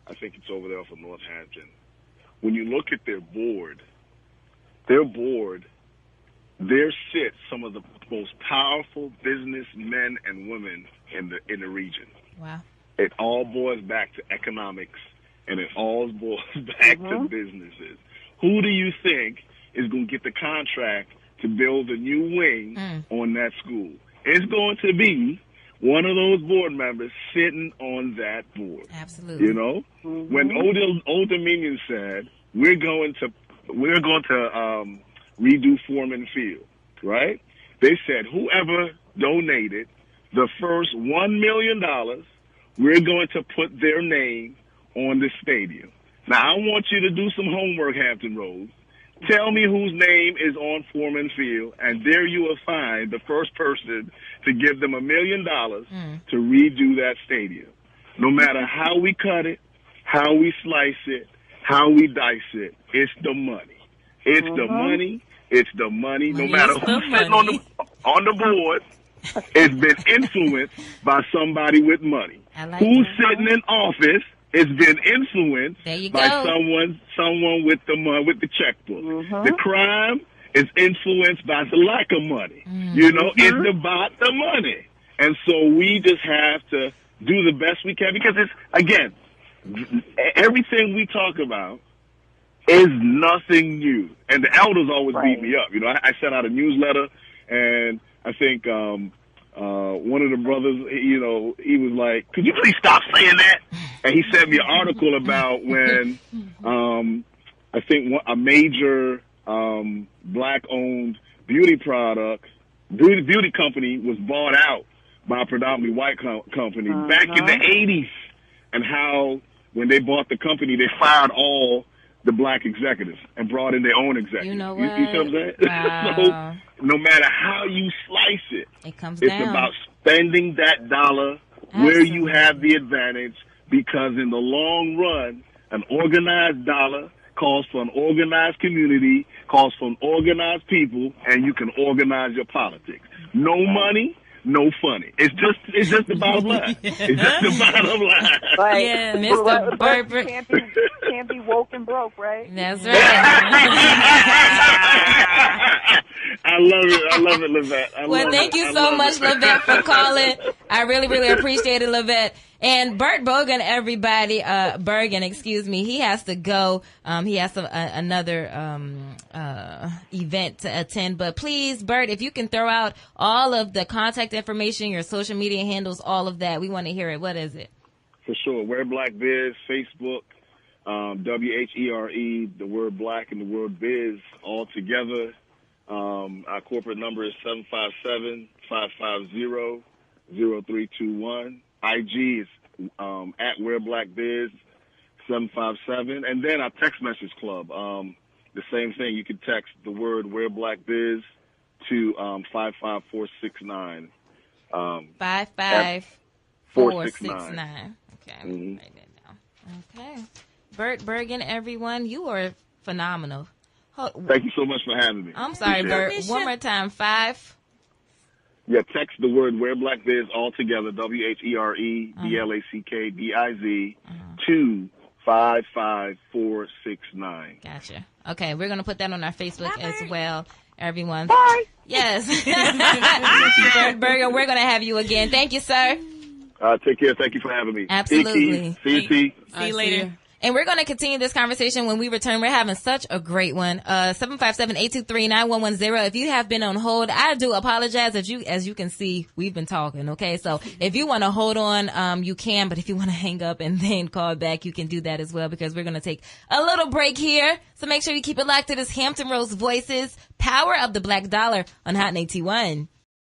I think it's over there off of North Hampton. When you look at their board, there sit some of the most powerful businessmen and women in the region. Wow. It all boils back to economics, and it all boils back to businesses. Who do you think is going to get the contract to build a new wing on that school? It's going to be one of those board members sitting on that board. Absolutely. When Old Dominion said we're going to redo Foreman Field, right? They said whoever donated the first $1 million, we're going to put their name on the stadium. Now, I want you to do some homework, Hampton Roads. Tell me whose name is on Foreman Field, and there you will find the first person to give them $1 million to redo that stadium. No matter how we cut it, how we slice it, how we dice it, it's the money. It's the money. It's the money. No matter who's sitting on the board, it's been influenced by somebody with money. Who's sitting in office? It's been influenced by someone with the money, with the checkbook. The crime is influenced by the lack of money. It's about the money. And so we just have to do the best we can, because it's, again, everything we talk about is nothing new. And the elders always beat me up. I sent out a newsletter, and I think one of the brothers, he was like, could you please stop saying that? And he sent me an article about when I think a major black-owned beauty company was bought out by a predominantly white company back in the 80s, and how when they bought the company, they fired all the black executives and brought in their own executives. You know what? You see what I'm saying? Wow. So no matter how you slice it, it's down. About spending that dollar where you have the advantage, because in the long run, an organized dollar calls for an organized community, calls for an organized people, and you can organize your politics. No money, no funny. It's just the bottom line. It's just the bottom line. Right. Yeah, Mr. Bert. Can't be woke and broke, right? That's right. I love it, Levette. Thank you so much, Levette, for calling. I really, really appreciate it, Levette. And Bert Bergan, everybody, Bergan, excuse me, he has to go. He has another event to attend. But please, Bert, if you can throw out all of the contact information, your social media handles, all of that, we want to hear it. What is it? For sure. WhereBlackBiz, Facebook, WHERE, the word black and the word biz all together. Our corporate number is 757-550-0321. IG is at WhereBlackBiz 757. And then our text message club, the same thing. You can text the word WhereBlackBiz to 55469. 55469. Okay, Mm-hmm. write that down. Okay. Bert, Bergan, everyone, you are phenomenal. Thank you so much for having me. I'm sorry, Appreciate Bert. it. One more time. 5. Yeah, text the word WhereBlackBiz all together, WhereBlackBiz, to 55469. Gotcha. Okay, we're going to put that on our Facebook as well, everyone. Bye. Yes. Bert Bergan, we're going to have you again. Thank you, sir. Take care. Thank you for having me. Absolutely. See you, T. See you later. And we're going to continue this conversation when we return. We're having such a great one. 757-823-9110. If you have been on hold, I do apologize. As you can see, we've been talking. Okay. So if you want to hold on, you can, but if you want to hang up and then call back, you can do that as well, because we're going to take a little break here. So make sure you keep it locked to this Hampton Roads Voices, Power of the Black Dollar on Hot 81.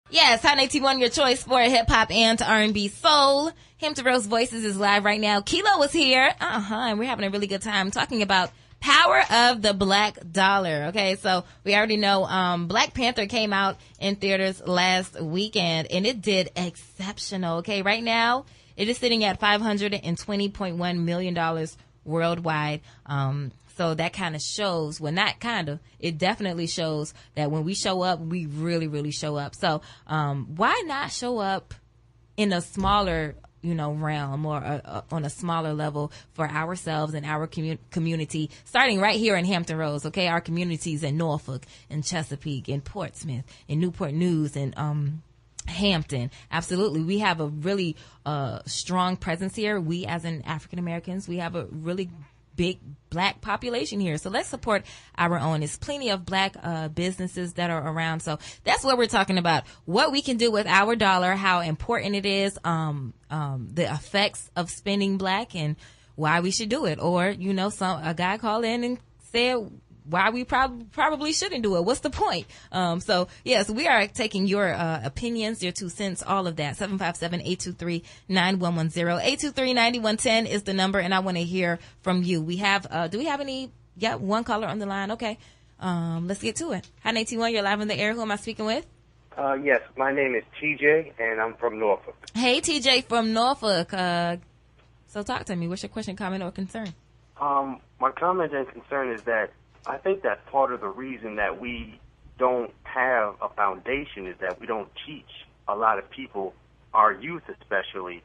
Yes, Hot 81, your choice for hip hop and R&B soul. Hampton Roads Voices is live right now. KHILO is here. And we're having a really good time talking about Power of the Black Dollar. Okay, so we already know Black Panther came out in theaters last weekend, and it did exceptional. Okay, right now it is sitting at $520.1 million worldwide. So that kind of shows, well, not kind of, it definitely shows that when we show up, we really, really show up. So why not show up in a smaller, realm or on a smaller level for ourselves and our community, starting right here in Hampton Roads, okay? Our communities in Norfolk and Chesapeake and Portsmouth and Newport News and Hampton. Absolutely. We have a really strong presence here. We as in African Americans, we have a really big black population here. So let's support our own. There's plenty of black businesses that are around. So that's what we're talking about. What we can do with our dollar, how important it is, the effects of spending black and why we should do it. Or, a guy called in and said why we probably shouldn't do it. What's the point? So yes, we are taking your opinions, your 2 cents, all of that. 757-823-9110. 823-9110 is the number, and I want to hear from you. We have, do we have any? Yeah, one caller on the line. Okay. Let's get to it. Hi, 81, you're live on the air. Who am I speaking with? Yes, my name is TJ, and I'm from Norfolk. Hey, TJ from Norfolk. So talk to me. What's your question, comment, or concern? My comment and concern is that I think that part of the reason that we don't have a foundation is that we don't teach a lot of people, our youth especially,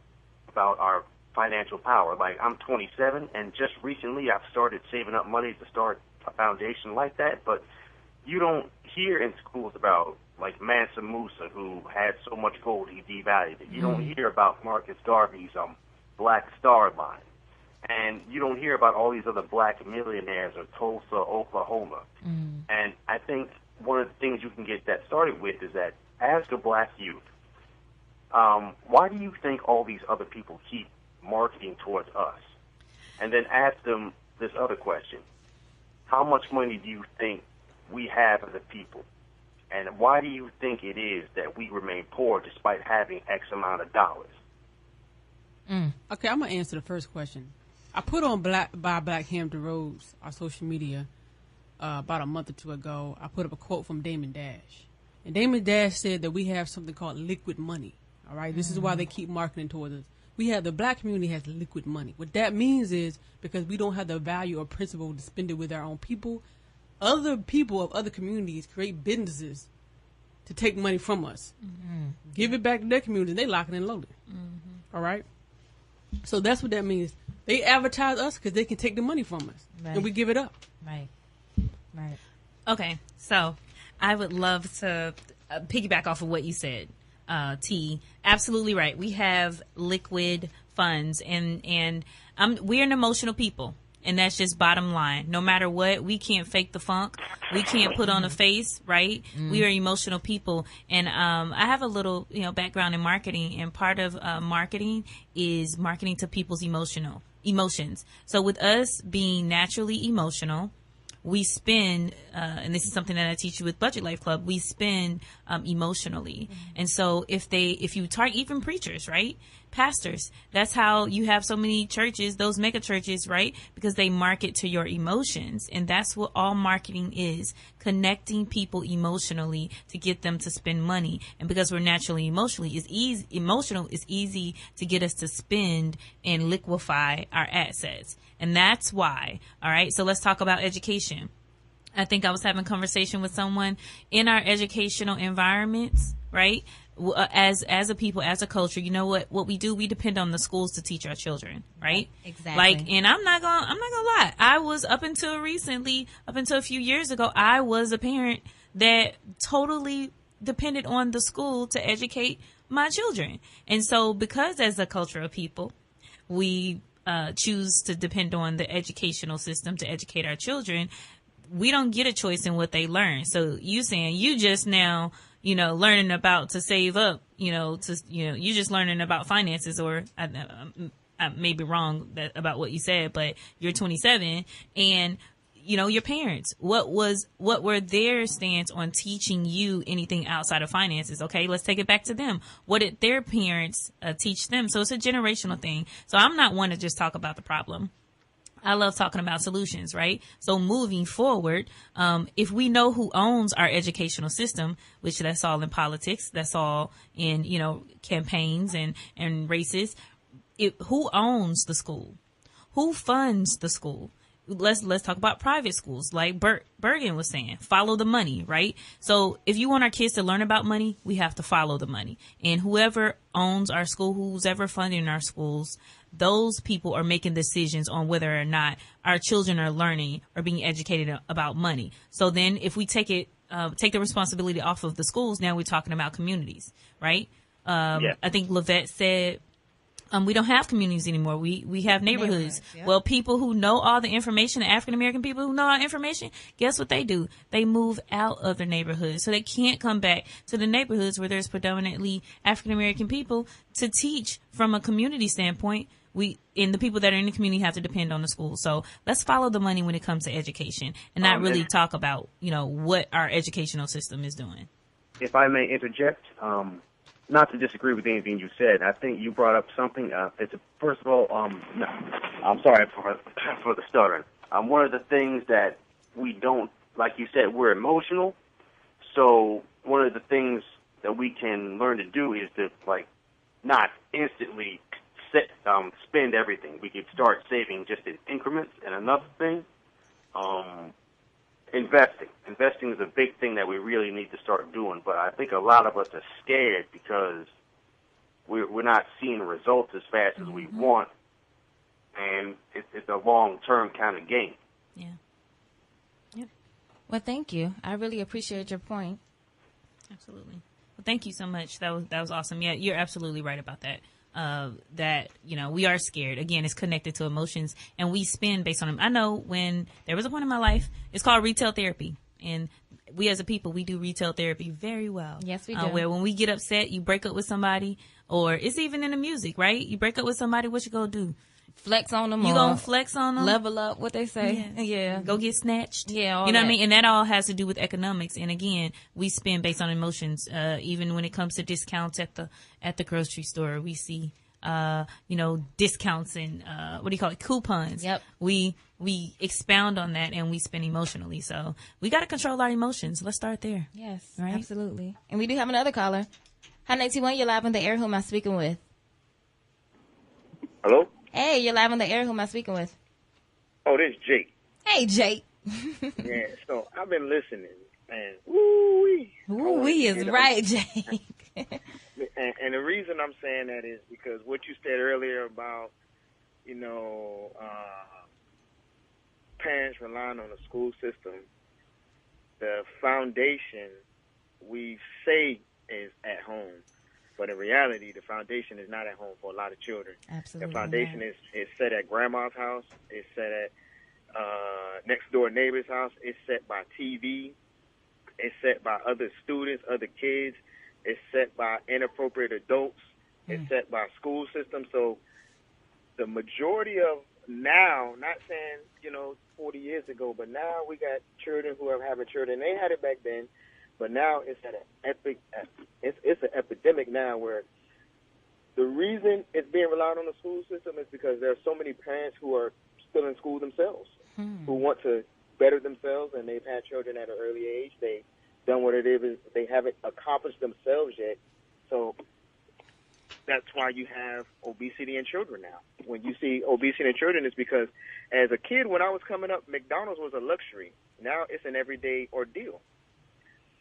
about our financial power. Like, I'm 27, and just recently I've started saving up money to start a foundation like that, but you don't hear in schools about, like, Mansa Musa, who had so much gold he devalued it. You don't hear about Marcus Garvey's Black Star Line. And you don't hear about all these other black millionaires or Tulsa, Oklahoma. And I think one of the things you can get that started with is that, ask a black youth, why do you think all these other people keep marketing towards us? And then ask them this other question. How much money do you think we have as a people? And why do you think it is that we remain poor despite having X amount of dollars? Okay, I'm going to answer the first question. I put on Black Hampton Roads, our social media, about a month or two ago. I put up a quote from Damon Dash. And Damon Dash said that we have something called liquid money. All right? This is why they keep marketing towards us. The black community has liquid money. What that means is because we don't have the value or principle to spend it with our own people, other people of other communities create businesses to take money from us. Give it back to their community. They lock it and load it. All right? So that's what that means. They advertise us because they can take the money from us, and we give it up. Right. Okay, so I would love to piggyback off of what you said, T. Absolutely right. We have liquid funds, and we're an emotional people. And that's just bottom line. No matter what, we can't fake the funk. We can't put on a face, right? We are emotional people. And I have a little, background in marketing. And part of marketing is marketing to people's emotions. So with us being naturally emotional, we spend, and this is something that I teach you with Budget Life Club, we spend emotionally. And so if you target even preachers, right? Pastors, that's how you have so many churches, those mega churches, right? Because they market to your emotions. And that's what all marketing is, connecting people emotionally to get them to spend money. And because we're naturally emotional, it's easy to get us to spend and liquefy our assets. And that's why. All right. So let's talk about education. I think I was having a conversation with someone in our educational environments, right? As a people, as a culture, you know what we do? We depend on the schools to teach our children, right? Exactly. And I'm not gonna lie. I was up until a few years ago, I was a parent that totally depended on the school to educate my children. And so because as a culture of people, we choose to depend on the educational system to educate our children, we don't get a choice in what they learn. So you saying you just now, learning about to save up, you just learning about finances, or I may be wrong about what you said, but you're 27 and your parents, what were their stance on teaching you anything outside of finances? Okay, let's take it back to them. What did their parents teach them? So it's a generational thing. So I'm not one to just talk about the problem. I love talking about solutions, right? So moving forward, if we know who owns our educational system, which that's all in politics, that's all in, campaigns and races, who owns the school? Who funds the school? Let's talk about private schools, like Bergan was saying, follow the money, right? So if you want our kids to learn about money, we have to follow the money. And whoever owns our school, who's ever funding our schools, those people are making decisions on whether or not our children are learning or being educated about money. So then if we take the responsibility off of the schools, now we're talking about communities, right? I think Lavette said, we don't have communities anymore. We have neighborhoods. Yep. Well, people who know all the information, African American people who know all the information, guess what they do? They move out of their neighborhoods. So they can't come back to the neighborhoods where there's predominantly African American people to teach from a community standpoint. And the people that are in the community have to depend on the school. So let's follow the money when it comes to education and not really talk about, what our educational system is doing. If I may interject, not to disagree with anything you said, I think you brought up something. First of all, no, I'm sorry for the stuttering. One of the things that we don't, like you said, we're emotional. So one of the things that we can learn to do is to not instantly spend everything. We could start saving just in increments. And another thing, investing. Investing is a big thing that we really need to start doing, but I think a lot of us are scared because we're not seeing results as fast as we want, and it's a long-term kind of game. Yeah. Yep. Well, thank you. I really appreciate your point. Absolutely. Well, thank you so much. That was awesome. Yeah, you're absolutely right about that. We are scared. Again, it's connected to emotions, and we spend based on them. I know when there was a point in my life, it's called retail therapy, and we as a people, we do retail therapy very well. Yes, we do. Where when we get upset, you break up with somebody, or it's even in the music, right? You break up with somebody, what you gonna do? Flex on them. You gonna flex on them? Level up, what they say. Yeah. Go get snatched. Yeah. You know what I mean? And that all has to do with economics. And again, we spend based on emotions. Even when it comes to discounts at the grocery store, we see, discounts and, coupons. Yep. We expound on that and we spend emotionally. So we got to control our emotions. Let's start there. Yes, right? Absolutely. And we do have another caller. Hi, 91, you're live on the air. Who am I speaking with? Hello? Hey, you're live on the air. Who am I speaking with? Oh, this is Jake. Hey, Jake. Yeah, so I've been listening, and woo-wee. Woo-wee is right, Jake. And the reason I'm saying that is because what you said earlier about, parents relying on the school system, the foundation we say is at home. But in reality, the foundation is not at home for a lot of children. Absolutely. The foundation is set at grandma's house. It's set at next door neighbor's house. It's set by TV. It's set by other students, other kids. It's set by inappropriate adults. It's set by school systems. So the majority of now, not saying, 40 years ago, but now we got children who are having children. They had it back then, but now it's at it's an epidemic now where the reason it's being relied on the school system is because there are so many parents who are still in school themselves, who want to better themselves, and they've had children at an early age. They've done what it is. They haven't accomplished themselves yet. So that's why you have obesity in children now. When you see obesity in children, it's because as a kid, when I was coming up, McDonald's was a luxury. Now it's an everyday ordeal.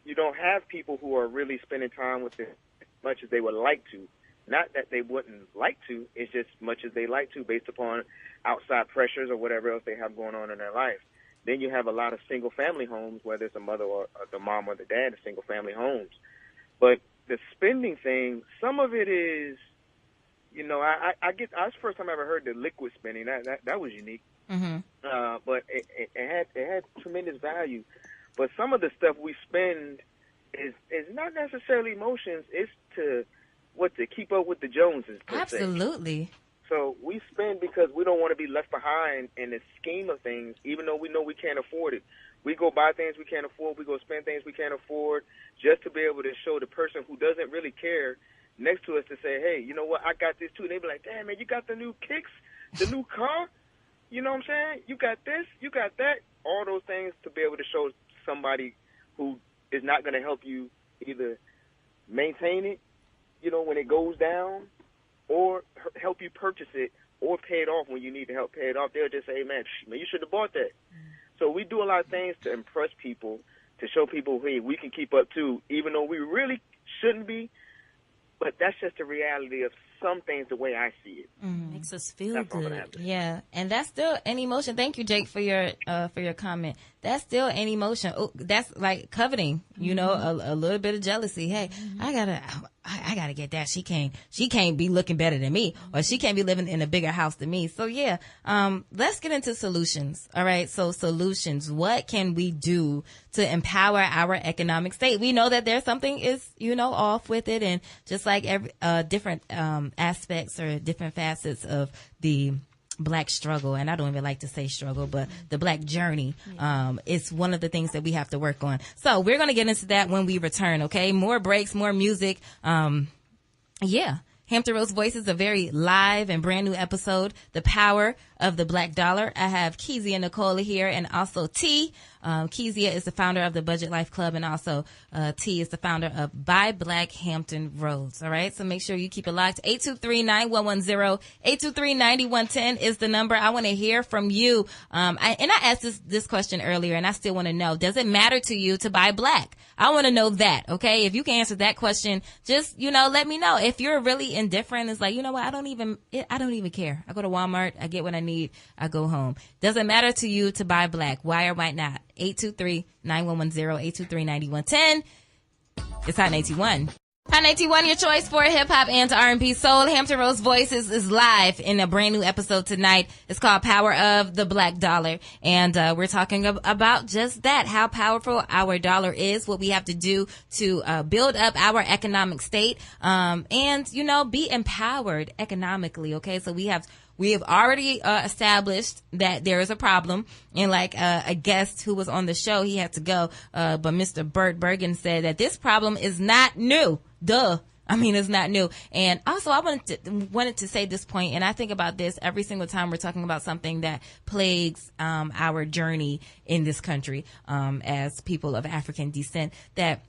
You don't have people who are really spending time with it as much as they would like to. Not that they wouldn't like to, it's just much as they like to based upon outside pressures or whatever else they have going on in their life. Then you have a lot of single-family homes, whether it's a mother or the mom or the dad, single-family homes. But the spending thing, some of it is, I get. That's the first time I ever heard the liquid spending. That was unique. But it had tremendous value. But some of the stuff we spend is not necessarily emotions. It's to keep up with the Joneses. Absolutely. So we spend because we don't want to be left behind in the scheme of things, even though we know we can't afford it. We go buy things we can't afford. We go spend things we can't afford just to be able to show the person who doesn't really care next to us to say, hey, you know what, I got this too. And they be like, damn, man, you got the new kicks, the new car? You know what I'm saying? You got this, you got that. All those things to be able to show somebody who is not going to help you either maintain it, when it goes down, or help you purchase it, or pay it off when you need to help pay it off. They'll just say, hey, man, you should have bought that. So we do a lot of things to impress people, to show people, hey, we can keep up too, even though we really shouldn't be. But that's just the reality of some things the way I see it. Makes us feel good. Yeah, and that's still an emotion. Thank you, Jake, for your comment. That's still an emotion. Oh, that's like coveting, a little bit of jealousy. Hey, I gotta get that. She can't be looking better than me, or she can't be living in a bigger house than me. So yeah, let's get into solutions. All right. So solutions. What can we do to empower our economic state? We know that there's something is, off with it, and just like every, different, aspects or different facets of the Black struggle, and I don't even like to say struggle, but the Black journey, is one of the things that we have to work on. So we're going to get into that when we return. Okay. More breaks, more music. Hampton Roads Voices, a very live and brand new episode, The Power of the Black Dollar. I have Keyzia and Nicole here, and also T. Keyzia is the founder of the Budget Life Club, and also T is the founder of Buy Black Hampton Roads. All right, so make sure you keep it locked. 823-9110, 823-9110 is the number. I want to hear from you. I asked this question earlier, and I still want to know, does it matter to you to buy black? I want to know that, okay? If you can answer that question, just, let me know. If you're really indifferent, it's like, you know what, I don't even care. I go to Walmart, I get what I need, I go home. Does it matter to you to buy black? Why or why not? 823-9110, 823-9110. It's Hot 91. Hot 91, your choice for hip hop and R&B soul. Hampton Roads Voices is live in a brand new episode tonight. It's called Power of the Black Dollar. And we're talking about just that, how powerful our dollar is, what we have to do to build up our economic state, and, be empowered economically. Okay, so we have already established that there is a problem, and like a guest who was on the show, he had to go, but Mr. Bert Bergan said that this problem is not new. Duh. I mean, it's not new. And also, I wanted to say this point, and I think about this every single time we're talking about something that plagues our journey in this country as people of African descent, that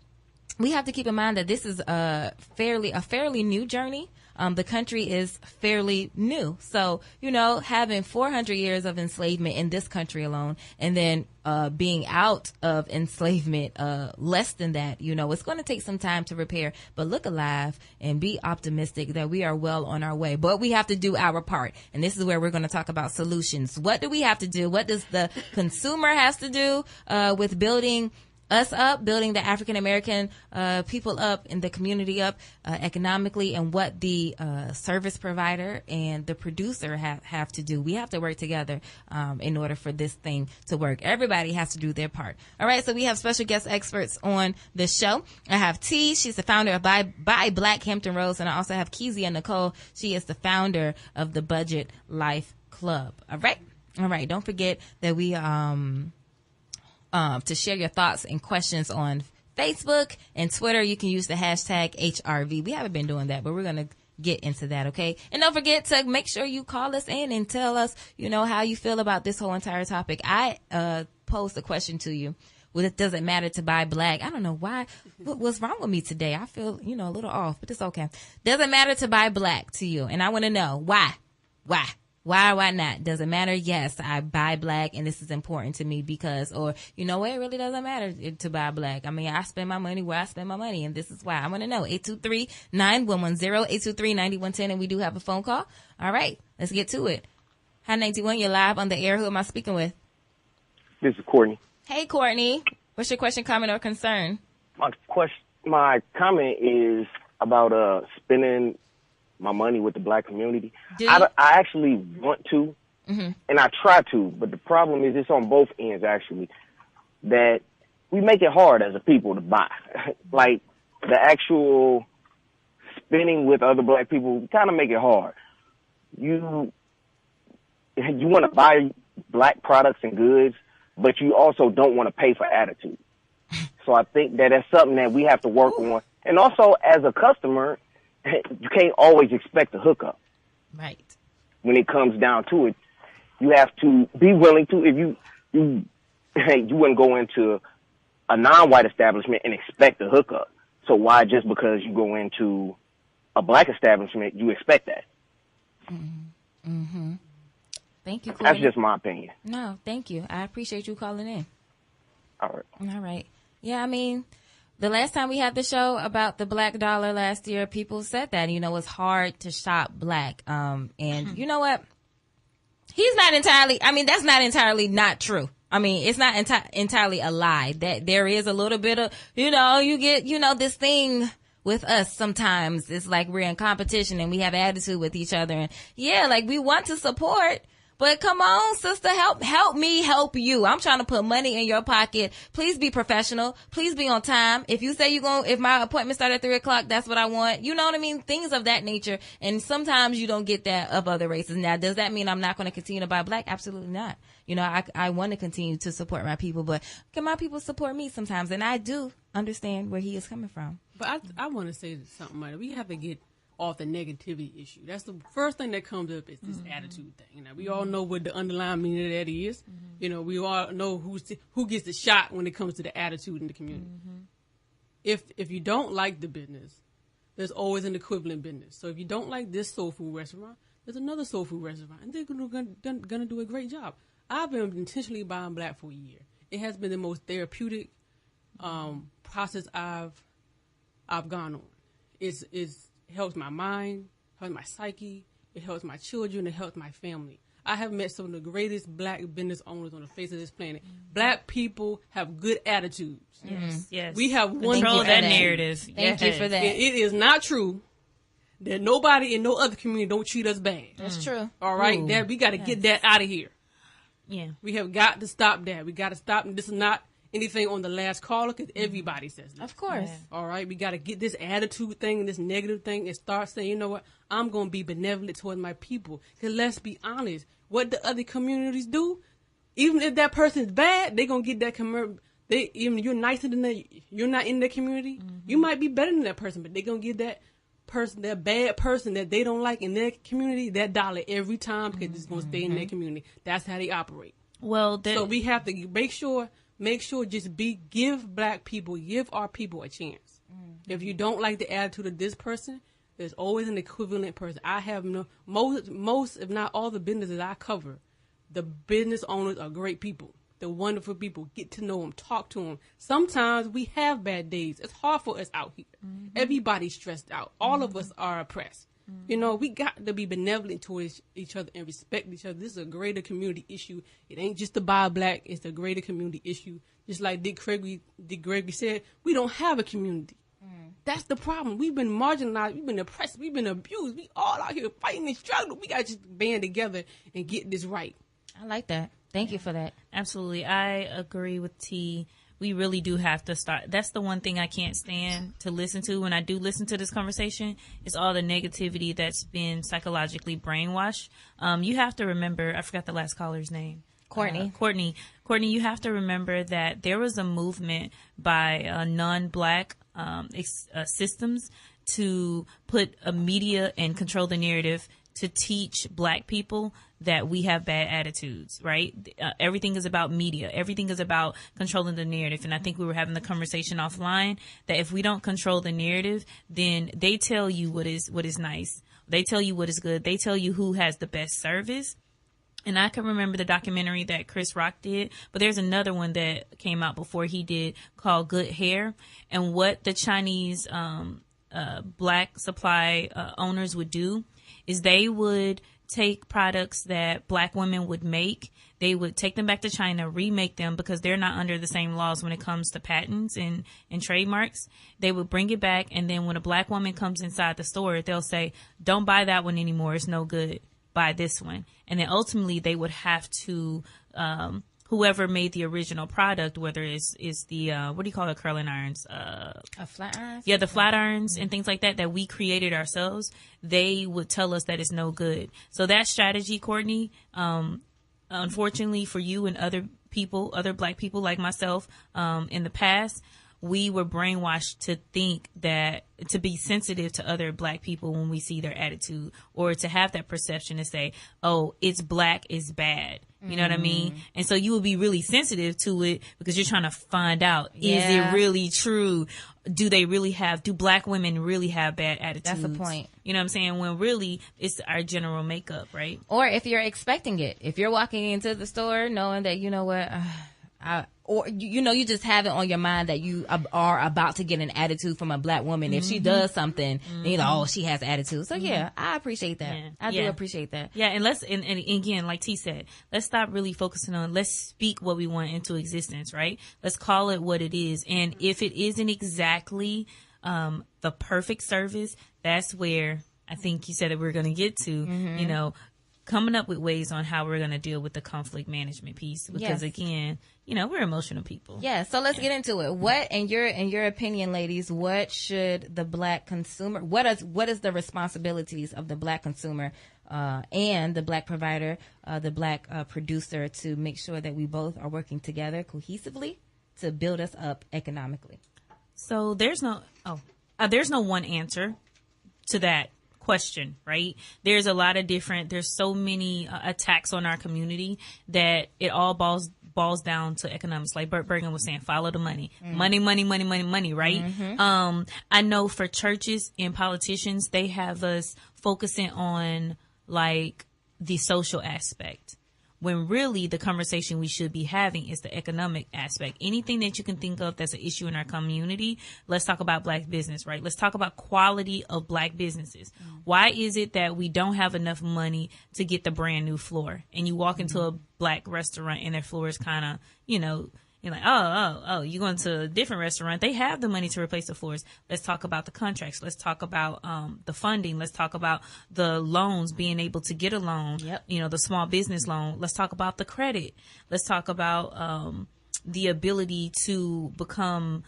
we have to keep in mind that this is a fairly new journey. The country is fairly new. So, having 400 years of enslavement in this country alone, and then being out of enslavement less than that, it's going to take some time to repair. But look alive and be optimistic that we are well on our way. But we have to do our part. And this is where we're going to talk about solutions. What do we have to do? What does the consumer have to do with building us up, building the African American people up and the community up economically, and what the service provider and the producer have to do? We have to work together in order for this thing to work. Everybody has to do their part. All right, so we have special guest experts on the show. I have T. She's the founder of Buy Black Hampton Roads, and I also have Keyzia Nicole. She is the founder of the Budget Life club. All right. All right. Don't forget that we to share your thoughts and questions on Facebook and Twitter. You can use the hashtag HRV. We haven't been doing that, but we're going to get into that, okay? And don't forget to make sure you call us in and tell us, how you feel about this whole entire topic. I posed a question to you. Well, it doesn't matter to buy black. I don't know why. What's wrong with me today? I feel, a little off, but it's okay. Doesn't matter to buy black to you. And I want to know why. Why not? Does it matter? Yes, I buy black and this is important to me because, or, it really doesn't matter to buy black. I mean, I spend my money where I spend my money and this is why. I want to know. 823-9110, 823-9110, and we do have a phone call. All right, let's get to it. Hi, 91, you're live on the air. Who am I speaking with? This is Courtney. Hey, Courtney. What's your question, comment, or concern? My comment is about spending my money with the black community. I actually want to, and I try to, but the problem is it's on both ends, actually, that we make it hard as a people to buy. Like, the actual spending with other black people, we kind of make it hard. You want to buy black products and goods, but you also don't want to pay for attitude. So I think that that's something that we have to work on. And also, as a customer, you can't always expect a hookup. Right. When it comes down to it, you have to be willing to. If you wouldn't go into a non-white establishment and expect a hookup. So why just because you go into a black establishment, you expect that? Mm-hmm. Thank you, Courtney. That's just my opinion. No, thank you. I appreciate you calling in. All right. Yeah, I mean, the last time we had the show about the black dollar last year, people said that, it's hard to shop black. And you know what? He's not entirely, that's not entirely not true. It's not entirely a lie that there is a little bit of, you get, this thing with us sometimes. It's like we're in competition and we have attitude with each other. And yeah, like we want to support. But come on, sister, help me help you. I'm trying to put money in your pocket. Please be professional. Please be on time. If you say if my appointment starts at 3:00, that's what I want. You know what I mean? Things of that nature. And sometimes you don't get that of other races. Now, does that mean I'm not going to continue to buy black? Absolutely not. I want to continue to support my people, but can my people support me sometimes? And I do understand where he is coming from. But I want to say something, Mike. We have to get off the negativity issue. That's the first thing that comes up is this attitude thing. We all know what the underlying meaning of that is. We all know who gets the shot when it comes to the attitude in the community. If you don't like the business, there's always an equivalent business. So if you don't like this soul food restaurant, there's another soul food restaurant, and they're gonna do a great job. I've been intentionally buying black for a year. It has been the most therapeutic process I've gone on. It helps my mind, helps my psyche, it helps my children, it helps my family. I have met some of the greatest black business owners on the face of this planet. Black people have good attitudes. Yes. We have one control that narrative. Thank you for that. It is not true that nobody in no other community don't treat us bad. That's true. All right, we got to get that out of here. Yeah, we have got to stop that. We got to stop. This is not anything on the last caller because everybody says this. Of course. All right, we got to get this attitude thing, this negative thing, and start saying, you know what, I'm going to be benevolent towards my people. Because let's be honest, what the other communities do, even if that person's bad, they're going to get that even you're nicer than that, you're not in that community, you might be better than that person, but they're going to get that person, that bad person that they don't like in their community, that dollar every time because it's going to stay in their community. That's how they operate. Well, so we have to make sure give black people, give our people a chance. If you don't like the attitude of this person, there's always an equivalent person. I have most, if not all the businesses I cover, the business owners are great people. They're wonderful people. Get to know them, talk to them. Sometimes we have bad days. It's hard for us out here. Everybody's stressed out. All of us are oppressed. We got to be benevolent towards each other and respect each other. This is a greater community issue. It ain't just to buy black. It's a greater community issue. Just like Dick Gregory said, we don't have a community. That's the problem. We've been marginalized. We've been oppressed. We've been abused. We all out here fighting and struggling. We got to just band together and get this right. I like that. Thank you for that. Absolutely. I agree with T. we really do have to start. That's the one thing I can't stand to listen to when I do listen to this conversation is all the negativity that's been psychologically brainwashed. You have to remember, I forgot the last caller's name. Courtney, you have to remember that there was a movement by non-black systems to put a media and control the narrative to teach black people that we have bad attitudes, right? Everything is about media. Everything is about controlling the narrative. And I think we were having the conversation offline that if we don't control the narrative, then they tell you what is nice. They tell you what is good. They tell you who has the best service. And I can remember the documentary that Chris Rock did, but there's another one that came out before he did called Good Hair. And what the Chinese black supply owners would do is they would take products that black women would make. They would take them back to China, remake them because they're not under the same laws when it comes to patents and trademarks. They would bring it back. And then when a black woman comes inside the store, they'll say, don't buy that one anymore. It's no good. Buy this one. And then ultimately they would have to, whoever made the original product, whether it's the, what do you call it? Curling irons? A flat iron? Yeah, the flat irons and things like that we created ourselves. They would tell us that it's no good. So that strategy, Courtney, unfortunately for you and other black people like myself, in the past, we were brainwashed to think that to be sensitive to other black people when we see their attitude, or to have that perception to say, oh, it's black is bad. You know what I mean? And so you will be really sensitive to it because you're trying to find out, is it really true? Do black women really have bad attitudes? That's the point. You know what I'm saying? When really it's our general makeup, right? Or if you're expecting it, if you're walking into the store knowing that, you know what, or you just have it on your mind that you are about to get an attitude from a black woman. If she does something, then oh, she has attitude. So I appreciate that. Yeah. I do appreciate that. Yeah, and and again, like T said, let's stop really focusing on, let's speak what we want into existence, right? Let's call it what it is. And if it isn't exactly the perfect service, that's where I think you said that we're going to get to, coming up with ways on how we're going to deal with the conflict management piece. Because again, we're emotional people. Yeah. So let's get into it. What, in your opinion, ladies, what should the black consumer, what is the responsibilities of the black consumer, and the black provider, the black producer, to make sure that we both are working together cohesively to build us up economically? So there's no one answer to that question, right? There's a lot of there's so many attacks on our community that it all boils down to economics. Like Bert Bergan was saying, follow the money. Money, right? I know for churches and politicians, they have us focusing on like the social aspect, when really the conversation we should be having is the economic aspect. Anything that you can think of that's an issue in our community, let's talk about black business, right? Let's talk about quality of black businesses. Why is it that we don't have enough money to get the brand new floor? And you walk into a black restaurant and their floor is kind of, you're like, oh, you're going to a different restaurant. They have the money to replace the floors. Let's talk about the contracts. Let's talk about the funding. Let's talk about the loans, being able to get a loan, the small business loan. Let's talk about the credit. Let's talk about the ability to become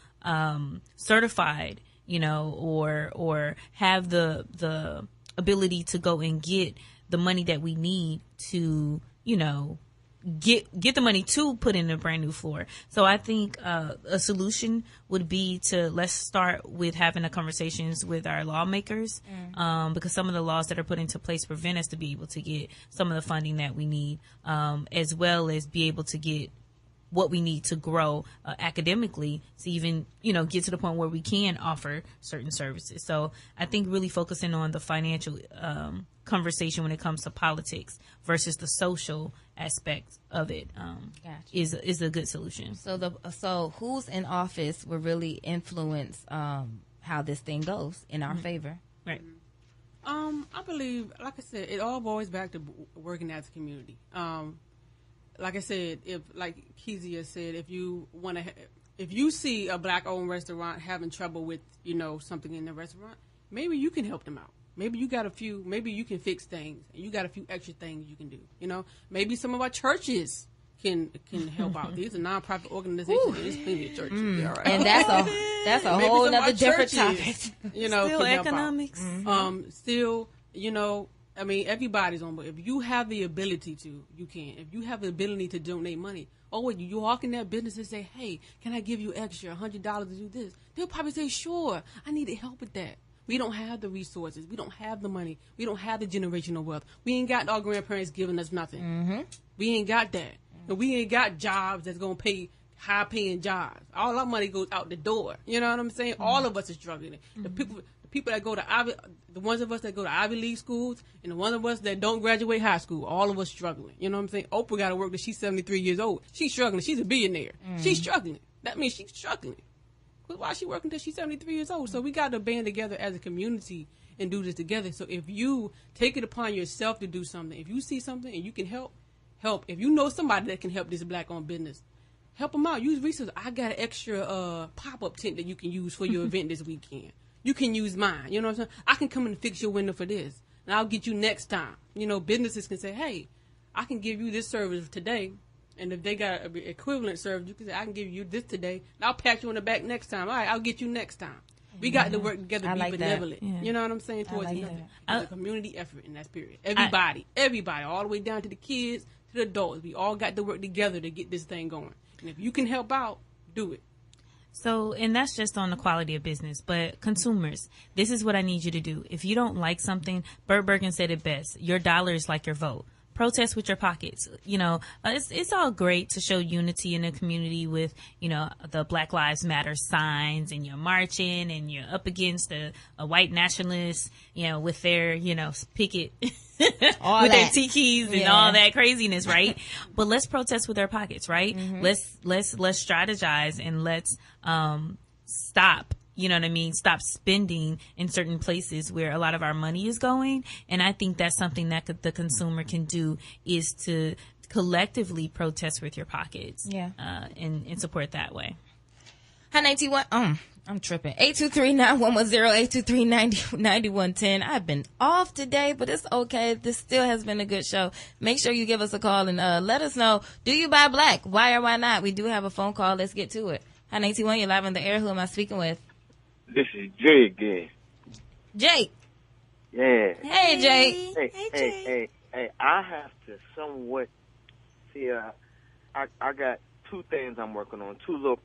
certified, or have the ability to go and get the money that we need to, get the money to put in a brand new floor. So I think a solution would be to let's start with having the conversations with our lawmakers, because some of the laws that are put into place prevent us to be able to get some of the funding that we need, as well as be able to get what we need to grow academically to even, get to the point where we can offer certain services. So I think really focusing on the financial conversation when it comes to politics versus the social aspect of it is a good solution. So who's in office will really influence how this thing goes in our favor. Right. I believe, like I said, it all boils back to working as a community. Like I said, like Keyzia said, if you see a black-owned restaurant having trouble with, something in the restaurant, maybe you can help them out. Maybe you can fix things, and you got a few extra things you can do. Maybe some of our churches can help out. These are nonprofit organizations. There's plenty of churches. All right. And that's a whole other different topic. You know, still economics. Still, you know, I mean, everybody's on board. If you have the ability to, you can. If you have the ability to donate money, you walk in that business and say, hey, can I give you extra $100 to do this? They'll probably say, sure, I need help with that. We don't have the resources. We don't have the money. We don't have the generational wealth. We ain't got our grandparents giving us nothing. We ain't got that. And we ain't got jobs that's going to pay high-paying jobs. All our money goes out the door. You know what I'm saying? All of us are struggling. The people that go to the ones of us that go to Ivy League schools, and the ones of us that don't graduate high school, all of us struggling. You know what I'm saying? Oprah got to work till she's 73 years old. She's struggling. She's a billionaire. She's struggling. That means she's struggling. Why is she working till she's 73 years old? So we got to band together as a community and do this together. So if you take it upon yourself to do something, if you see something and you can help. If you know somebody that can help this black-owned business, help them out. Use resources. I got an extra pop-up tent that you can use for your event this weekend. You can use mine. You know what I'm saying? I can come and fix your window for this, and I'll get you next time. You know, businesses can say, hey, I can give you this service today, and if they got an equivalent service, you can say, I can give you this today, and I'll pat you on the back next time. All right, I'll get you next time. We got to work together to be benevolent. Yeah. You know what I'm saying? Towards each other. It's a community effort in that period. Everybody, all the way down to the kids, to the adults. We all got to work together to get this thing going. And if you can help out, do it. So, and that's just on the quality of business, but consumers, this is what I need you to do. If you don't like something, Bert Bergan said it best. Your dollar is like your vote. Protest with your pockets. You know, it's all great to show unity in the community with, you know, the Black Lives Matter signs, and you're marching and you're up against a white nationalist, you know, with their, you know, picket, with their tikis and all that craziness, right? But let's protest with our pockets, right? Let's strategize and let's stop. You know what I mean? Stop spending in certain places where a lot of our money is going. And I think that's something that the consumer can do, is to collectively protest with your pockets. And support that way. Hi, 91. I'm tripping. 823-9110, 823-9110. I've been off today, but it's okay. This still has been a good show. Make sure you give us a call and let us know, do you buy black? Why or why not? We do have a phone call. Let's get to it. Hi, 91. You're live on the air. Who am I speaking with? This is Jay again. Jake. Yeah. Hey, Jake. Hey. I have to somewhat see. I got two things I'm working on, two little,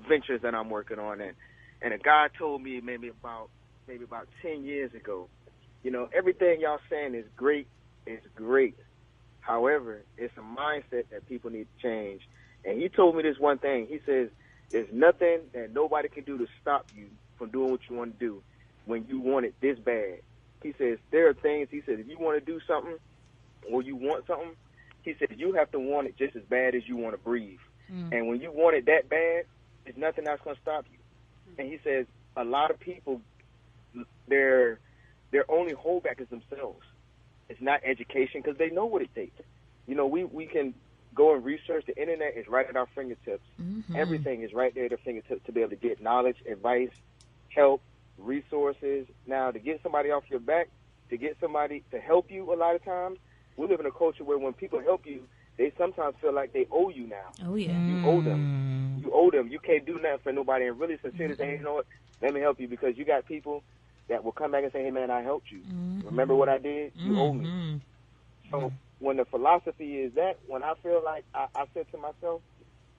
ventures that I'm working on, and a guy told me maybe about 10 years ago, everything y'all saying is great. It's great. However, it's a mindset that people need to change. And he told me this one thing. He says, there's nothing that nobody can do to stop you from doing what you want to do when you want it this bad. He says, there are things, he says, if you want to do something or you want something, he said, you have to want it just as bad as you want to breathe. And when you want it that bad, there's nothing that's going to stop you. And he says, a lot of people, their only holdback is themselves. It's not education, because they know what it takes. We can go and research. The internet is right at our fingertips. Everything is right there at our fingertips to be able to get knowledge, advice, help, resources. Now, to get somebody off your back, to get somebody to help you, a lot of times, we live in a culture where when people help you, they sometimes feel like they owe you now. Oh, yeah. You owe them. You owe them. You can't do nothing for nobody and really sincerely say, hey, you know what, let me help you, because you got people that will come back and say, hey, man, I helped you. Remember what I did? You owe me. So when the philosophy is that, when I feel like I said to myself,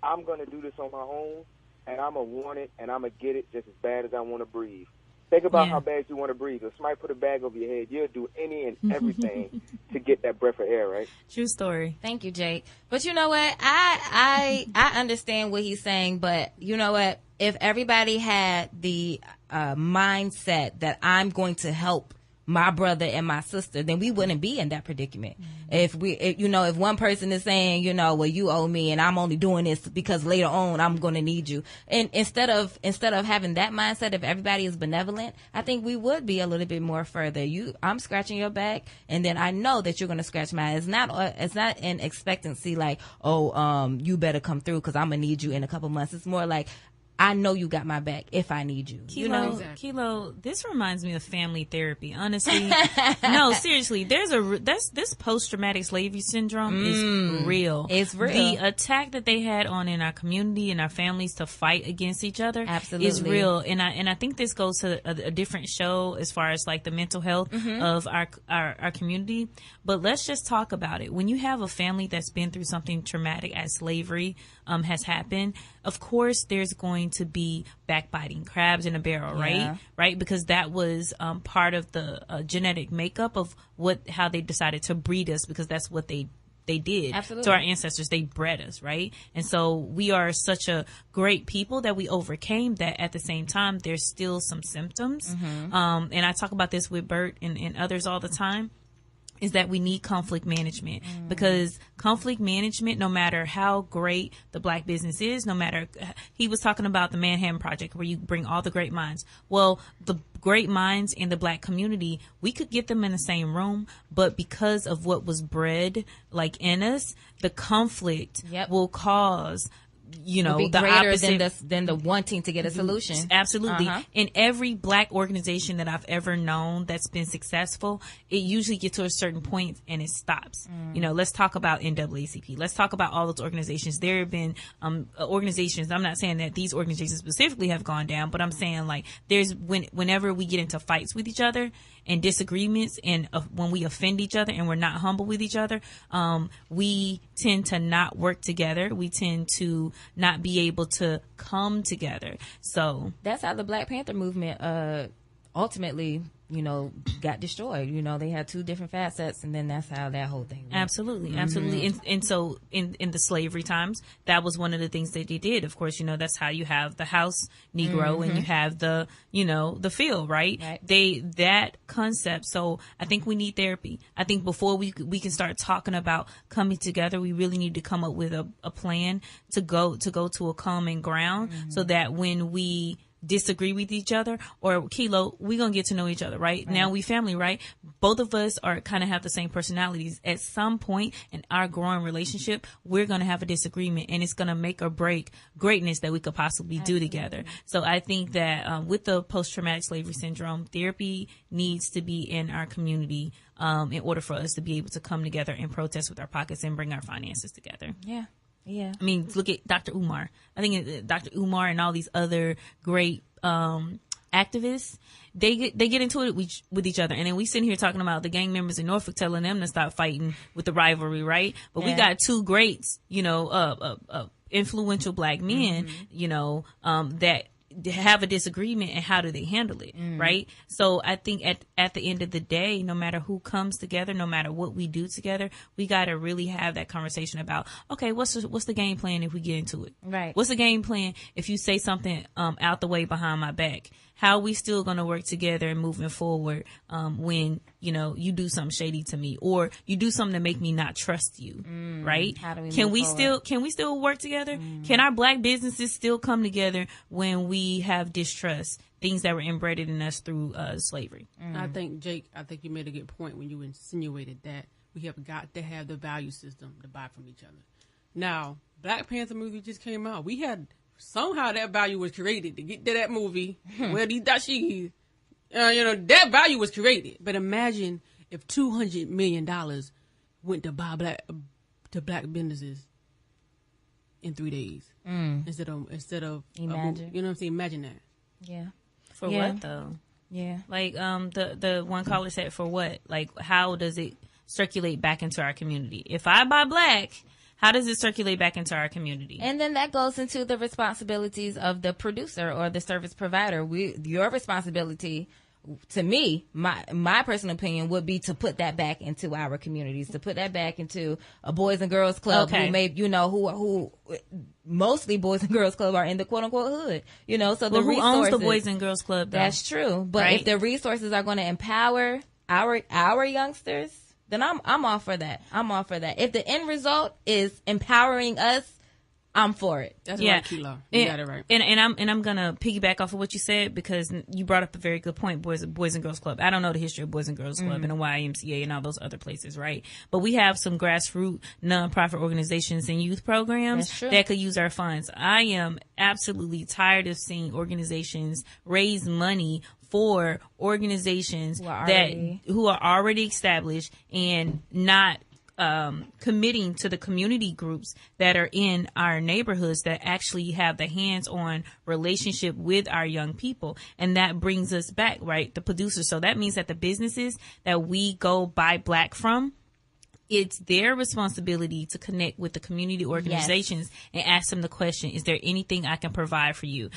I'm going to do this on my own, and I'm going to want it, and I'm going to get it just as bad as I want to breathe. Think about how bad you want to breathe. If somebody put a bag over your head, you'll do any and everything to get that breath of air, right? True story. Thank you, Jake. But you know what? I understand what he's saying, but you know what? If everybody had the mindset that I'm going to help my brother and my sister, then we wouldn't be in that predicament. If one person is saying, well, you owe me and I'm only doing this because later on I'm going to need you. And instead of having that mindset, if everybody is benevolent, I think we would be a little bit more further. I'm scratching your back, and then I know that you're going to scratch mine. It's not an expectancy like, you better come through because I'm going to need you in a couple months. It's more like, I know you got my back if I need you. KHILO, this reminds me of family therapy. Honestly, no, seriously. This post-traumatic slavery syndrome is real. It's real. The attack that they had on in our community and our families to fight against each other is real. And I think this goes to a different show as far as like the mental health of our community. But let's just talk about it. When you have a family that's been through something traumatic as slavery has happened, of course there's going to be backbiting, crabs in a barrel, right? Because that was part of the genetic makeup of how they decided to breed us, because that's what they did. Absolutely. To our ancestors. They bred us, right? And so we are such a great people that we overcame that. At the same time, there's still some symptoms. And I talk about this with Bert and others all the time, is that we need conflict management, because conflict management, no matter how great the Black business is, no matter, he was talking about the Manhattan Project where you bring all the great minds. Well, the great minds in the Black community, we could get them in the same room, but because of what was bred like in us, the conflict will cause be the greater opposite than the wanting to get a solution. Absolutely. In every Black organization that I've ever known that's been successful, it usually gets to a certain point and it stops. Let's talk about NAACP. Let's talk about all those organizations. There have been organizations. I'm not saying that these organizations specifically have gone down, but I'm saying like whenever we get into fights with each other and disagreements, and when we offend each other and we're not humble with each other, we tend to not work together. We tend to not be able to come together. So that's how the Black Panther movement ultimately got destroyed. They had two different facets, and then that's how that whole thing went. Absolutely. And so in the slavery times, that was one of the things that they did. Of course, that's how you have the house Negro and you have the the field, right? That concept. So I think we need therapy. I think before we can start talking about coming together, we really need to come up with a plan to go to a common ground, so that when we disagree with each other, or KHILO, we're gonna get to know each other, right? Now we family, right? Both of us are kind of have the same personalities. At some point in our growing relationship, we're gonna have a disagreement, and it's gonna make or break greatness that we could possibly do together. So I think that with the post-traumatic slavery syndrome, therapy needs to be in our community in order for us to be able to come together and protest with our pockets and bring our finances together. Yeah. I mean, look at Dr. Umar. I think Dr. Umar and all these other great activists, they get into it with each other. And then we sitting here talking about the gang members in Norfolk telling them to stop fighting with the rivalry, right? But we got two greats, influential Black men, that have a disagreement, and how do they handle it, right? So I think at the end of the day, no matter who comes together, no matter what we do together, we got to really have that conversation about, okay, what's the game plan if we get into it? Right. What's the game plan if you say something out the way behind my back? How are we still going to work together and moving forward when, you do something shady to me, or you do something to make me not trust you, right? How do we Can we still work together? Can our Black businesses still come together when we have distrust, things that were inbred in us through slavery? I think, Jake, you made a good point when you insinuated that we have got to have the value system to buy from each other. Now, Black Panther movie just came out. We had somehow that value was created to get to that movie. Where these dashis, that value was created. But imagine if $200 million went to buy Black businesses in 3 days instead of imagine. You know what I'm saying? Imagine that. Yeah. For what though? Yeah. Like the one caller said, for what? Like, how does it circulate back into our community? If I buy Black, how does it circulate back into our community? And then that goes into the responsibilities of the producer or the service provider. Your responsibility, to me, my personal opinion would be to put that back into our communities, to put that back into a Boys and Girls Club who may, who mostly Boys and Girls Club are in the quote unquote hood, so the who owns the Boys and Girls Club though? That's true. But if the resources are going to empower our youngsters, then I'm all for that. If the end result is empowering us, I'm for it. That's right, KHILO. You got it right. And I'm gonna piggyback off of what you said, because you brought up a very good point. Boys and Girls Club. I don't know the history of Boys and Girls Club and the YMCA and all those other places, right? But we have some grassroots nonprofit organizations and youth programs that could use our funds. I am absolutely tired of seeing organizations raise money for organizations who are already established and not committing to the community groups that are in our neighborhoods that actually have the hands-on relationship with our young people. And that brings us back, right? The producers. So that means that the businesses that we go buy Black from, it's their responsibility to connect with the community organizations and ask them the question, is there anything I can provide for you?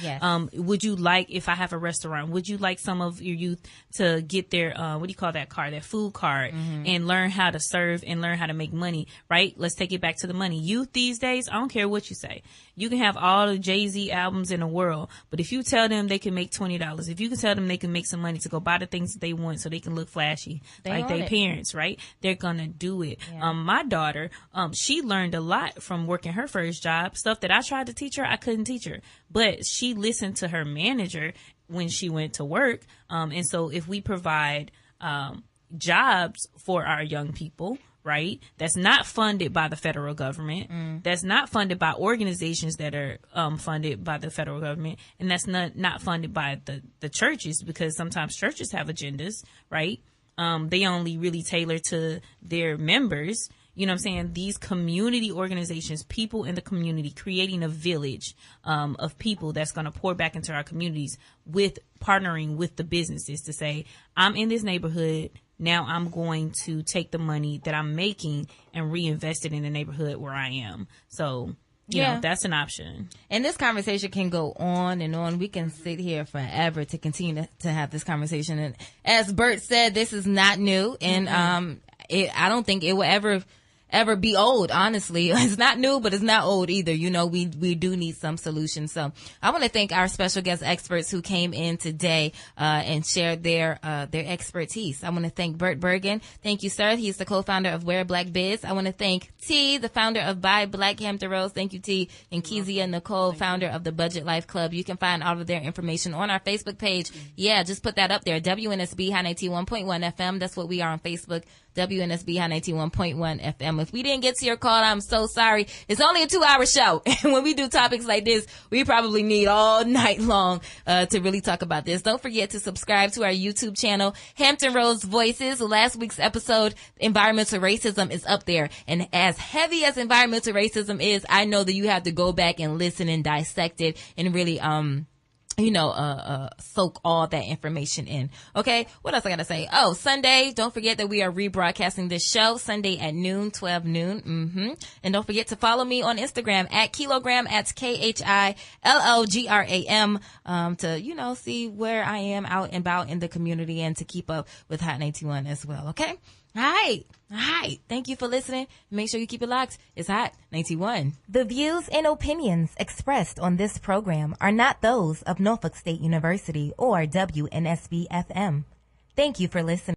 Would you like, if I have a restaurant, would you like some of your youth to get their, what do you call that card, their food card, and learn how to serve and learn how to make money, right? Let's take it back to the money. Youth these days, I don't care what you say. You can have all the Jay-Z albums in the world, but if you tell them they can make $20, if you can tell them they can make some money to go buy the things that they want so they can look flashy like their parents, right? They're gonna do it. My daughter, she learned a lot from working her first job. Stuff that I tried to teach her, I couldn't teach her. But she listened to her manager when she went to work. And so if we provide jobs for our young people, right, that's not funded by the federal government, that's not funded by organizations that are funded by the federal government, and that's not funded by the churches, because sometimes churches have agendas, right? They only really tailor to their members. You know what I'm saying? These community organizations, people in the community, creating a village of people that's going to pour back into our communities, with partnering with the businesses to say, I'm in this neighborhood. Now I'm going to take the money that I'm making and reinvest it in the neighborhood where I am. So, you know, that's an option. And this conversation can go on and on. We can sit here forever to continue to have this conversation. And as Bert said, this is not new. And I don't think it will ever be old, honestly. It's not new, but it's not old either. You know, we do need some solutions. So I want to thank our special guest experts who came in today and shared their expertise. I want to thank Bert Bergan. Thank you, sir. He's the co-founder of WhereBlackBiz. I want to thank T, the founder of Buy Black Hampton Roads. Thank you, T. And Keyzia Nicole, founder of the Budget Life Club. You can find all of their information on our Facebook page. Yeah, just put that up there. WNSB High 91.1 FM. That's what we are on Facebook. WNSB High 91.1 FM. If we didn't get to your call, I'm so sorry. It's only a 2-hour show. And when we do topics like this, we probably need all night long to really talk about this. Don't forget to subscribe to our YouTube channel, Hampton Roads Voices. Last week's episode, environmental racism, is up there. And as heavy as environmental racism is, I know that you have to go back and listen and dissect it and really, soak all that information in. Okay. What else I gotta say? Oh, Sunday. Don't forget that we are rebroadcasting this show Sunday at noon, 12 noon. And don't forget to follow me on Instagram at Kilogram, at KHILOGRAM, to, see where I am out and about in the community and to keep up with Hot 91 as well. Okay. All right. Thank you for listening. Make sure you keep it locked. It's Hot 91. The views and opinions expressed on this program are not those of Norfolk State University or WNSB FM. Thank you for listening.